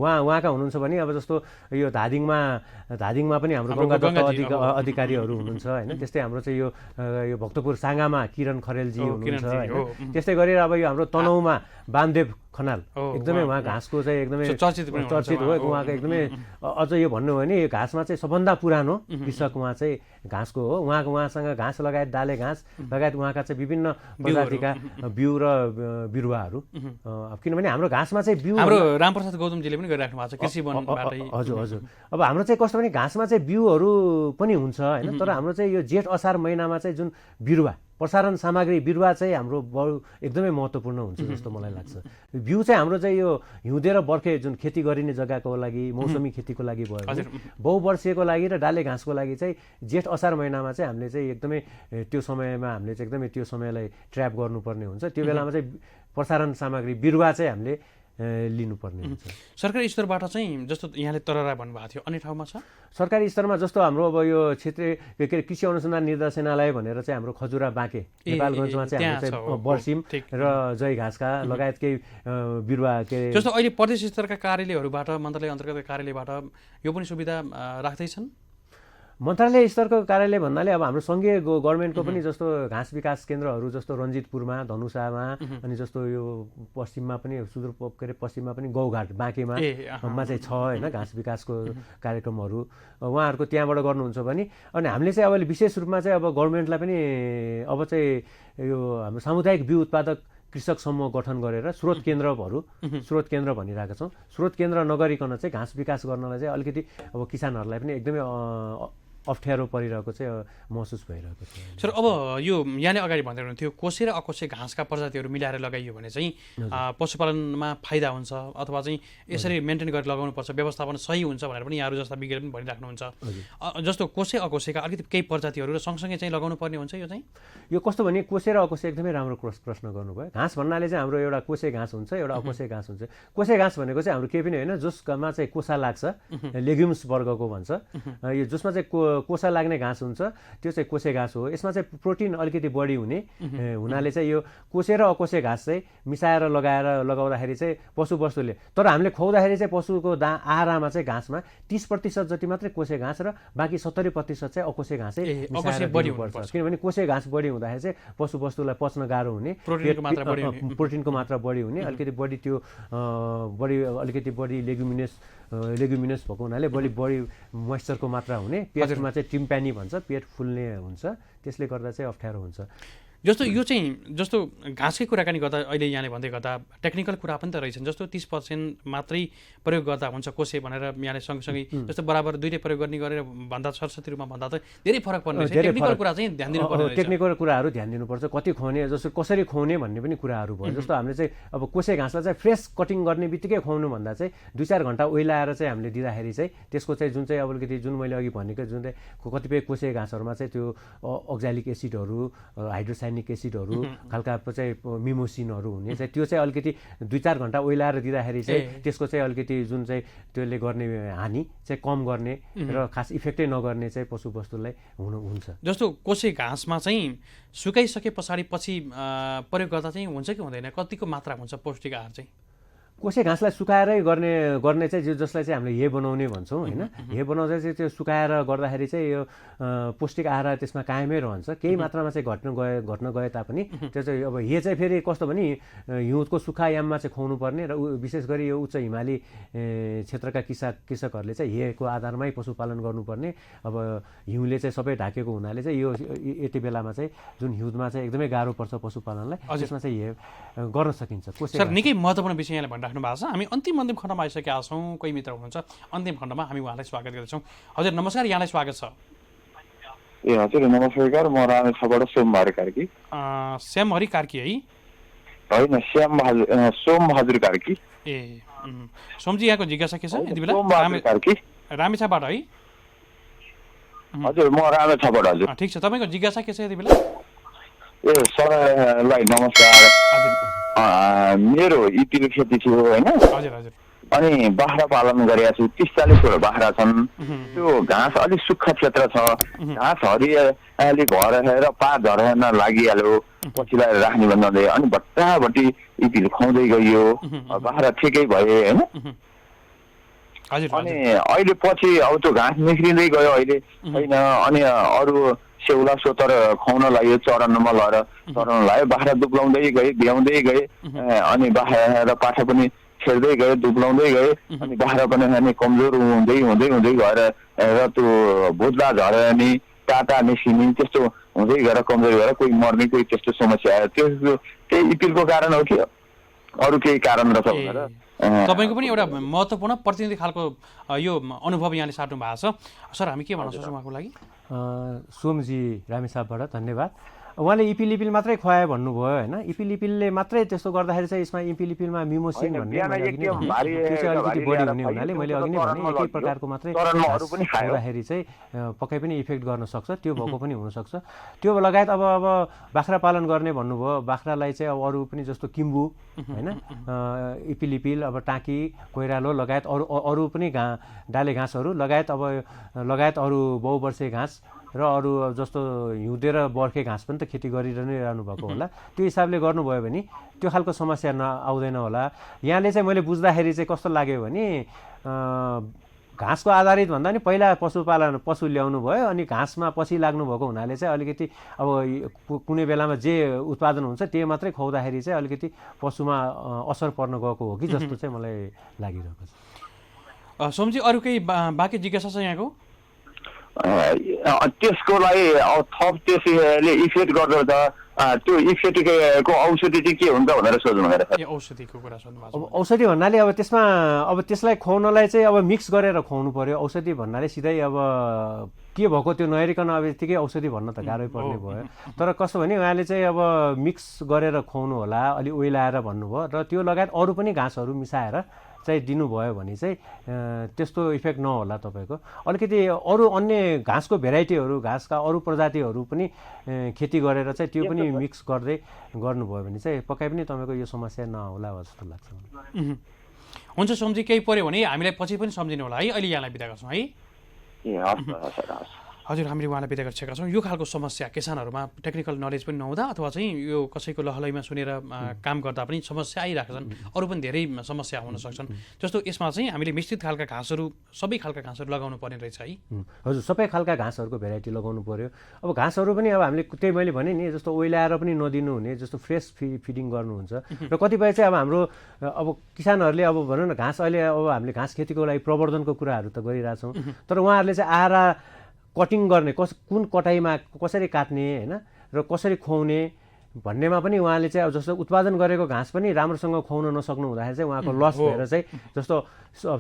उहाँका हुनुहुन्छ भने अब जस्तो यो धादिङमा पनि हाम्रो गङ्गादत्त अधिकारीहरू हुनुहुन्छ होइन। त्यस्तै हाम्रो चाहिँ यो भक्तपुर साङ्गामा किरण खरेलजी हुनुहुन्छ होइन। त्यस्तै गरेर अब यो हाम्रो तनहुँमा वामदेव खनाल एकदमै उहाँ घाँसको चाहिँ एकदमै चर्चित हो। उहाँको एकदमै अझ यो भन्नु हो भने यो घाँसमा चाहिँ सबभन्दा पुरानो कृषक उहाँ चाहिँ घाँसको हो। उहाँसँग घाँस लगायत डाले घाँस लगायत उहाँका चाहिँ विभिन्न प्रजातिका बिउ र बिरुवाहरू। किनभने हाम्रो घाँसमा चाहिँ बिउ हाम्रो रामप्रसाद गौतमजीले पनि गरिराख्नु भएको छ कृषि वनबाटै। हजुर। अब हाम्रो चाहिँ कस्तो भने घाँसमा चाहिँ बिउहरू पनि हुन्छ होइन। तर हाम्रो चाहिँ यो जेठ असार महिनामा चाहिँ जुन बिरुवा प्रसारण सामग्री बिरुवा चाहिँ हाम्रो एकदमै महत्त्वपूर्ण हुन्छ जस्तो मलाई लाग्छ। बिउ चाहिँ हाम्रो चाहिँ यो हिउँदे र बर्खे जुन खेती गरिने जग्गाको लागि मौसमी खेतीको लागि भयो भने बहुवर्षीयको लागि र डाले घाँसको लागि चाहिँ जेठ असार महिनामा चाहिँ हामीले चाहिँ एकदमै त्यो समयमा हामीले चाहिँ एकदमै त्यो समयलाई ट्र्याप गर्नुपर्ने हुन्छ। त्यो बेलामा चाहिँ प्रसारण सामग्री बिरुवा चाहिँ हामीले लिनुपर्ने हुन्छ। सरकारी स्तरबाट चाहिँ जस्तो यहाँले तररा भन्नुभएको थियो, अन्य ठाउँमा छ? सरकारी स्तरमा जस्तो हाम्रो अब यो क्षेत्रीय कृषि अनुसन्धान निर्देशनालय भनेर चाहिँ हाम्रो खजुरा बाँके नेपालगञ्जमा चाहिँ हाम्रो चाहिँ बर्सिम र जय घाँसका लगायत केही बिरुवा जस्तो अहिले प्रदेश स्तरका कार्यालयहरूबाट मन्त्रालय अन्तर्गत कार्यालयबाट यो पनि सुविधा राख्दैछन्? मन्त्रालय स्तरको कार्यालय भन्नाले अब हाम्रो सङ्घीय गभर्मेन्टको पनि जस्तो घाँस विकास केन्द्रहरू जस्तो रञ्जितपुरमा धनुषामा अनि जस्तो यो पश्चिममा पनि पश्चिममा पनि गौघाट बाँकेमा चाहिँ छ होइन घाँस विकासको कार्यक्रमहरू उहाँहरूको त्यहाँबाट गर्नुहुन्छ भने। अनि हामीले चाहिँ अब विशेष रूपमा चाहिँ अब गभर्मेन्टलाई पनि अब चाहिँ यो हाम्रो सामुदायिक बिउ उत्पादक कृषक समूह गठन गरेर स्रोत केन्द्र भनिरहेका छौँ। स्रोत केन्द्र नगरिकन चाहिँ घाँस विकास गर्नलाई चाहिँ अलिकति अब किसानहरूलाई पनि एकदमै अप्ठ्यारो परिरहेको चाहिँ महसुस भइरहेको छ। सर अब यो यहाँले अगाडि भन्दै हुनुहुन्थ्यो कोसे र अकोसे घाँसका प्रजातिहरू मिलाएर लगाइयो भने चाहिँ पशुपालनमा फाइदा हुन्छ अथवा चाहिँ यसरी मेन्टेन गरेर लगाउनुपर्छ, व्यवस्थापन सही हुन्छ भनेर पनि यहाँहरू जस्ता विज्ञले पनि भनिराख्नुहुन्छ। जस्तो कोसे अकोसेका अलिकति केही प्रजातिहरू र सँगसँगै चाहिँ लगाउनु पर्ने हुन्छ। यो चाहिँ यो कस्तो भने कोसे र अकोसे एकदमै राम्रो प्रश्न गर्नुभयो। घाँस भन्नाले चाहिँ हाम्रो एउटा कोसे घाँस हुन्छ, एउटा अकोसे घाँस हुन्छ। कोसे घाँस भनेको चाहिँ हाम्रो केही पनि होइन, जसमा चाहिँ कोसा लाग्छ, लेग्युम्स वर्गको भन्छ। यो जसमा चाहिँ कोसा लाग्ने घाँस हुन्छ त्यो चाहिँ कोसे घाँस हो। यसमा चाहिँ प्रोटिन अलिकति बढी हुनाले चाहिँ यो कोसे र अकोसे घाँस चाहिँ मिसाएर लगाउँदाखेरि चाहिँ पशुवस्तुले, तर हामीले खुवाउँदाखेरि चाहिँ पशुको आहारमा चाहिँ घाँसमा 30% जति मात्रै कोसे घाँस र बाँकी 70% चाहिँ अकोसे घाँसै मिसाएर दिनुपर्छ। किनभने कोसे घाँस बढी हुँदाखेरि चाहिँ पशुवस्तुलाई पच्न गाह्रो हुने, प्रोटिनको मात्रा बढी हुने, अलिकति बढी लेग्युमिनस भएको हुनाले बढी मोइस्चरको मात्रा हुने, पेटमा चाहिँ टिम्प्यानी भन्छ, पेट फुल्ने हुन्छ, त्यसले गर्दा चाहिँ अप्ठ्यारो हुन्छ। जस्तो यो चाहिँ जस्तो घाँसकै कुराकानी गर्दा अहिले यहाँले भन्दै गर्दा टेक्निकल कुरा पनि त रहेछन्। जस्तो 30% मात्रै प्रयोग गर्दा हुन्छ कोसे भनेर यहाँले सँगसँगै जस्तो बराबर दुईटै प्रयोग गर्ने गरेर भन्दा सरस्वती रूपमा भन्दा त धेरै फरक पर्ने रहेछ। टेक्निकल कुरा चाहिँ ध्यान दिनुपर्ने रहेछ। टेक्निकल कुराहरू ध्यान दिनुपर्छ, कति खुवाउने, जस्तो कसरी खुवाउने भन्ने पनि कुराहरू भयो। जस्तो हामीले चाहिँ अब कोसे घाँसलाई चाहिँ फ्रेस कटिङ गर्ने बित्तिकै खुवाउनु भन्दा चाहिँ 2-4 घन्टा ओइलाएर चाहिँ हामीले दिँदाखेरि चाहिँ त्यसको चाहिँ जुन चाहिँ अलिकति जुन मैले अघि भनेको जुन चाहिँ कतिपय कोसे घाँसहरूमा चाहिँ त्यो अक्जालिक एसिडहरू, हाइड्रोसाइनिक एसिडहरू, खालका चाहिँ मिमोसिनहरू हुने चाहिँ त्यो चाहिँ अलिकति 2-4 घन्टा ओइलाएर दिँदाखेरि चाहिँ त्यसको चाहिँ अलिकति जुन चाहिँ त्यसले गर्ने हानि चाहिँ कम गर्ने र खास इफेक्टै नगर्ने चाहिँ पशुवस्तुलाई हुन्छ। जस्तो कोसे घाँसमा चाहिँ सुकाइसके पछाडि पछि प्रयोग गर्दा चाहिँ हुन्छ कि हुँदैन, कतिको मात्रा हुन्छ पौष्टिक आहार चाहिँ? कोसे घाँसलाई सुकाएरै गर्ने चाहिँ जसलाई चाहिँ हामीले हे बनाउने भन्छौँ होइन। हे बनाउँदा चाहिँ त्यो सुकाएर गर्दाखेरि चाहिँ यो पौष्टिक आहार त्यसमा कायमै रहन्छ। केही मात्रामा चाहिँ घट्न गए तापनि त्यो चाहिँ अब हे चाहिँ फेरि कस्तो भने हिउँदको सुक्खा याममा चाहिँ खुवाउनु पर्ने र विशेष गरी यो उच्च हिमाली क्षेत्रका कृषकहरूले चाहिँ हेको आधारमै पशुपालन गर्नुपर्ने। अब हिउँले चाहिँ सबै ढाकेको हुनाले चाहिँ यो यति बेलामा चाहिँ जुन हिउँदमा चाहिँ एकदमै गाह्रो पर्छ पशुपालनलाई, त्यसमा चाहिँ हे गर्न सकिन्छ। सर निकै महत्त्वपूर्ण विषय यहाँले भनिराख्नु राख्नु भएको छ। हामी अन्तिम खण्डमा आइसकेका छौँ। कोही मित्र हुनुहुन्छ अन्तिम खण्डमा, हामी उहाँलाई स्वागत गर्दछौँ। हजुर नमस्कार, यहाँलाई स्वागत छ। ए हजुर नमस्कार, म रामेछाबाट सोमबहादुर कार्की। श्यामहरि कार्की है? होइन, सोमबहादुर कार्की। ए सोमजी, यहाँको जिज्ञासा के छ यति बेला? रामेछाबाट है? हजुर म रामेछाबाट। हजुर ठिक छ, तपाईँको जिज्ञासा के छ यति बेला? ए सरलाई नमस्कार। मेरो इपिल खेती थियो होइन, अनि बाख्रा पालन गरेका छु। 30-40 बाख्रा छन्। त्यो घाँस अलिक सुक्खा क्षेत्र छ, घाँस हरियाली भएर पात झर्न लागिहाल्यो, पछिलाई राख्ने भन्दै अनि भट्टाभट्टी इपिल खुवाउँदै गइयो, बाख्रा ठिकै भए होइन। अनि अहिले पछि अब त्यो घाँस निस्रिँदै गयो अहिले होइन, अनि अरू सेउला सोतर खुवाउन लाग्यो, चरनमा लगेर चराउन लाग्यो, बाख्रा दुब्लाउँदै गए, भ्याउँदै गए, अनि बाख्रा र पाठा पनि छेड्दै गए, दुब्लाउँदै गए, अनि बाख्रा पनि अनि कमजोर हुँदै हुँदै हुँदै गएर र त्यो भुत्ला झरेर नि टाटा निस्किने त्यस्तो हुँदै गएर कमजोर भएर कोही मर्ने, कोही त्यस्तो समस्या आयो। त्यही इपिलको कारण हो कि अरू केही कारण रहेछ भनेर तपाईँको पनि एउटा महत्त्वपूर्ण प्रतिनिधि खालको यो अनुभव यहाँले साट्नु भएको छ। सर हामी के भन्न सक्छौँ उहाँको लागि? सोमजी रामेछापबाट धन्यवाद। उहाँले इपिल मात्रै खुवायो भन्नुभयो होइन। इपिलले मात्रै त्यस्तो गर्दाखेरि चाहिँ यसमा इपिलमा मिमोसिन भन्ने त्यो चाहिँ अलिकति बढी हुने हुनाले मैले अघि नै भने एकै प्रकारको मात्रै खाँदाखेरि चाहिँ पक्कै पनि इफेक्ट गर्न सक्छ, त्यो भएको पनि हुनसक्छ। त्यो लगायत अब बाख्रा पालन गर्ने भन्नुभयो, बाख्रालाई चाहिँ अब अरू पनि जस्तो किम्बु होइन, इपिल अब टाँकी कोइरालो लगायत अरू पनि डाले घाँसहरू लगायत अरू बहुवर्षे घाँस र अरू जस्तो हिउँदे र बर्खे घाँस पनि त खेती गरिरहनु भएको होला। त्यो हिसाबले गर्नुभयो भने त्यो खालको समस्या आउँदैन होला। यहाँले चाहिँ मैले बुझ्दाखेरि चाहिँ कस्तो लाग्यो भने घाँसको आधारित भन्दा नि पहिला पशु ल्याउनु भयो, अनि घाँसमा पछि लाग्नुभएको हुनाले चाहिँ अलिकति अब कुनै बेलामा जे उत्पादन हुन्छ त्यही मात्रै खुवाउँदाखेरि चाहिँ अलिकति पशुमा असर पर्न गएको हो कि जस्तो चाहिँ मलाई लागिरहेको छ। सोमजी अरू केही बाँकी जिज्ञासा छ यहाँको? त्यसको लागि थप त्यसले इफेक्ट गर्दो त त्यो इफेक्टको औषधि चाहिँ के हुन्छ भनेर सोध्नु भनेर। औषधिको कुरा सोध्नु भएको छ। औषधि भन्नाले अब त्यसमा अब त्यसलाई खुवाउनलाई चाहिँ अब मिक्स गरेर खुवाउनु पर्यो। औषधि भन्नाले सिधै अब के भएको त्यो नहेरिकन अब यतिकै औषधि भन्न त गाह्रै पर्ने भयो। तर कस्तो भने उहाँले चाहिँ अब मिक्स गरेर खुवाउनु होला, अलि ओइलाएर भन्नुभयो, र त्यो लगायत अरू पनि घाँसहरू मिसाएर चाहिँ दिनुभयो भने चाहिँ त्यस्तो इफेक्ट नहोला तपाईँको। अलिकति अरू अन्य घाँसको भेराइटीहरू, घाँसका अरू प्रजातिहरू पनि खेती गरेर चाहिँ त्यो पनि मिक्स गर्दै गर्नुभयो भने चाहिँ पक्कै पनि तपाईँको यो समस्या नहोला जस्तो लाग्छ। हुन्छ सोमजी, केही पऱ्यो भने हामीलाई पछि पनि सम्झिनु होला है। अहिले यहाँलाई बिदा गर्छौँ है। हजुर हामीले उहाँलाई बिदा गरिसकेका छौँ। यो खालको समस्या किसानहरूमा टेक्निकल नलेज पनि नहुँदा अथवा चाहिँ यो कसैको लहलैमा सुनेर काम गर्दा पनि समस्या आइरहेका छन्। अरू पनि धेरै समस्या हुन सक्छन्। जस्तो यसमा चाहिँ हामीले मिश्रित खालका घाँसहरू, सबै खालका घाँसहरू लगाउनु पर्ने रहेछ है? हजुर, सबै खालका घाँसहरूको भेराइटी लगाउनु पर्यो। अब घाँसहरू पनि अब हामीले त्यही मैले भने नि जस्तो ओइलाएर पनि नदिनु हुने, जस्तो फ्रेस फिडिङ गर्नुहुन्छ। र कतिपय चाहिँ अब हाम्रो अब किसानहरूले अब भनौँ न घाँस अहिले अब हामीले घाँस खेतीको लागि प्रवर्धनको कुराहरू त गरिरहेछौँ, तर उहाँहरूले चाहिँ आएर कटिङ गर्ने कुन कटाइमा कसरी काट्ने होइन र कसरी खुवाउने भन्नेमा पनि उहाँले चाहिँ अब जस्तो उत्पादन गरेको घाँस पनि राम्रोसँग खुवाउन नसक्नु हुँदाखेरि चाहिँ उहाँको लस भएर चाहिँ जस्तो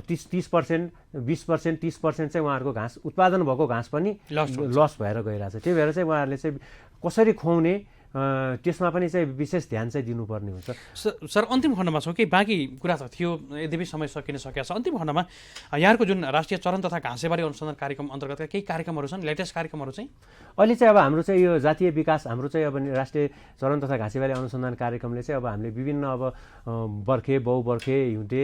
30%, 20%, 30% चाहिँ उहाँहरूको घाँस उत्पादन भएको घाँस पनि लस भएर गइरहेछ। त्यही भएर चाहिँ उहाँहरूले चाहिँ कसरी खुवाउने त्यसमा पनि चाहिँ विशेष ध्यान चाहिँ दिनुपर्ने हुन्छ। सर अन्तिम खण्डमा छौँ, केही बाँकी कुरा त थियो, यद्यपि समय सकिन सकेको छ। अन्तिम खण्डमा यहाँको जुन राष्ट्रिय चरण तथा घाँसेबारी अनुसन्धान कार्यक्रम अन्तर्गतका केही कार्यक्रमहरू छन्, लेटेस्ट कार्यक्रमहरू चाहिँ अहिले चाहिँ अब हाम्रो चाहिँ यो जातीय विकास, हाम्रो चाहिँ अब राष्ट्रिय चरण तथा घाँसेबारी अनुसन्धान कार्यक्रमले चाहिँ अब हामीले विभिन्न अब बर्खे, बहुबर्खे, हिउँदे,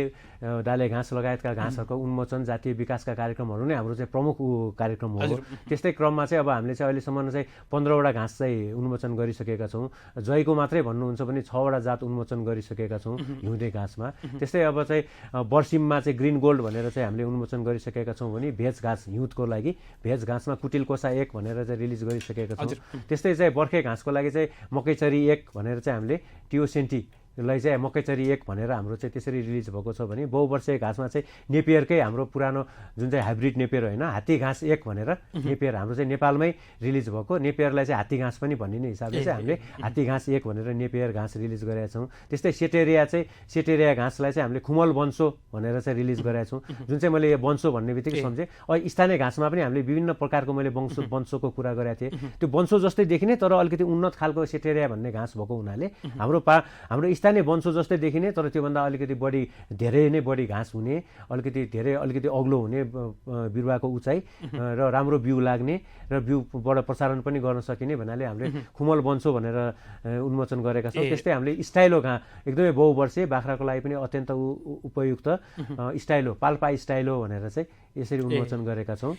डाले घाँस लगायतका घाँसहरूको उन्मोचन, जातीय विकासका कार्यक्रमहरू नै हाम्रो चाहिँ प्रमुख कार्यक्रम हो। त्यस्तै क्रममा चाहिँ अब हामीले चाहिँ अहिलेसम्म चाहिँ 15वटा घाँस चाहिँ उन्मोचन गरिसकेका छौँ। जयको मात्रै भन्नुहुन्छ भने 6वटा जात उन्मोचन गरिसकेका छौँ हिउँदे घाँसमा। त्यस्तै अब चाहिँ बर्सिममा चाहिँ ग्रिन गोल्ड भनेर चाहिँ हामीले उन्मोचन गरिसकेका छौँ भने भेज घाँस हिउँदको लागि भेज घाँसमा कुटिल कोसा 1 भनेर चाहिँ रिलिज गरिसकेका छौँ। त्यस्तै चाहिँ बर्खे घाँसको लागि चाहिँ मकैचरी 1 भनेर चाहिँ हामीले टिओसेन्टी लाई चाहिँ मकैचरी 1 भनेर हाम्रो चाहिँ त्यसरी रिलिज भएको छ भने बहुवर्षीय घाँसमा चाहिँ नेपियरकै हाम्रो पुरानो जुन चाहिँ हाइब्रिड नेपियर होइन हात्ती घाँस 1 भनेर नेपियर हाम्रो चाहिँ नेपालमै रिलिज भएको नेपियरलाई चाहिँ हात्ती घाँस पनि भन्ने हिसाबले चाहिँ हामीले हात्ती घाँस 1 भनेर नेपियर घाँस रिलिज गरेका छौँ। त्यस्तै सेटेरिया घाँसलाई चाहिँ हामीले खुमल बन्सो भनेर चाहिँ रिलिज गरेका छौँ। जुन चाहिँ मैले यो बन्सो भन्ने बित्तिकै सम्झेँ स्थानीय घाँसमा पनि हामीले विभिन्न प्रकारको मैले बन्सोको कुरा गरेको थिएँ। त्यो बन्सो जस्तै देखिने तर अलिकति उन्नत खालको सेटेरिया भन्ने घाँस भएको हुनाले हाम्रो स्थानीय बन्सो जस्तै देखिने तर त्योभन्दा अलिकति धेरै नै बढी घाँस हुने अलिकति अग्लो हुने बिरुवाको उचाइ र राम्रो बिउ लाग्ने र बिउबाट प्रसारण पनि गर्न सकिने भन्नाले हामीले खुमल बन्सो भनेर उन्मोचन गरेका छौँ। त्यस्तै हामीले स्टाइलो घाँस एकदमै बहुवर्षीय बाख्राको लागि पनि अत्यन्त उपयुक्त स्टाइलो पाल्पा स्टाइलो भनेर चाहिँ यसरी उन्मोचन गरेका छौँ।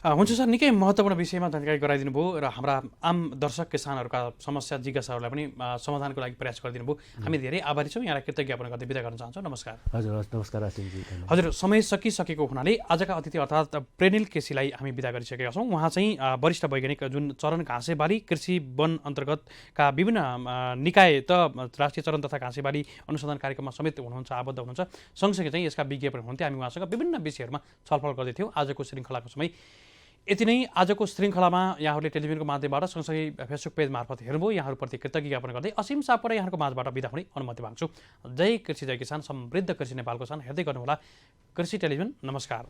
हुन्छ सर, निकै महत्त्वपूर्ण विषयमा जानकारी गराइदिनु भयो र हाम्रा आम दर्शक किसानहरूका समस्या जिज्ञासाहरूलाई पनि समाधानको लागि प्रयास गरिदिनु भयो। हामी धेरै आभारी छौँ। यहाँलाई कृतज्ञ ज्ञापन गर्दै बिदा गर्न चाहन्छौँ। नमस्कार। हजुर नमस्कार आसिमजी। हजुर, समय सकिसकेको हुनाले आजका अतिथि अर्थात् प्रेनिल केसीलाई हामी बिदा गरिसकेका छौँ। उहाँ चाहिँ वरिष्ठ वैज्ञानिक जुन चरण घाँसेबाली कृषि वन अन्तर्गतका विभिन्न निकाय त राष्ट्रिय चरण तथा घाँसेबाली अनुसन्धान कार्यक्रममा समेत हुनुहुन्छ, आबद्ध हुनुहुन्छ। सँगसँगै चाहिँ यसका विज्ञ पनि हुनुहुन्थ्यो। हामी उहाँसँग विभिन्न विषयहरूमा छलफल गर्दैथ्यौँ। आजको श्रृङ्खलाको समय यति नै। आजको श्रृङ्खलामा यहाँहरूले टेलिभिजनको माध्यमबाट सँगसँगै फेसबुक पेज मार्फत हेर्नुभयो। यहाँहरूप्रति कृतज्ञ ज्ञापन गर्दै असीम सापकोटा यहाँको माझबाट बिदा हुने अनुमति माग्छु। जय कृषि जय किसान, समृद्ध कृषि नेपालको सान हेर्दै गर्नुहोला कृषि टेलिभिजन। नमस्कार।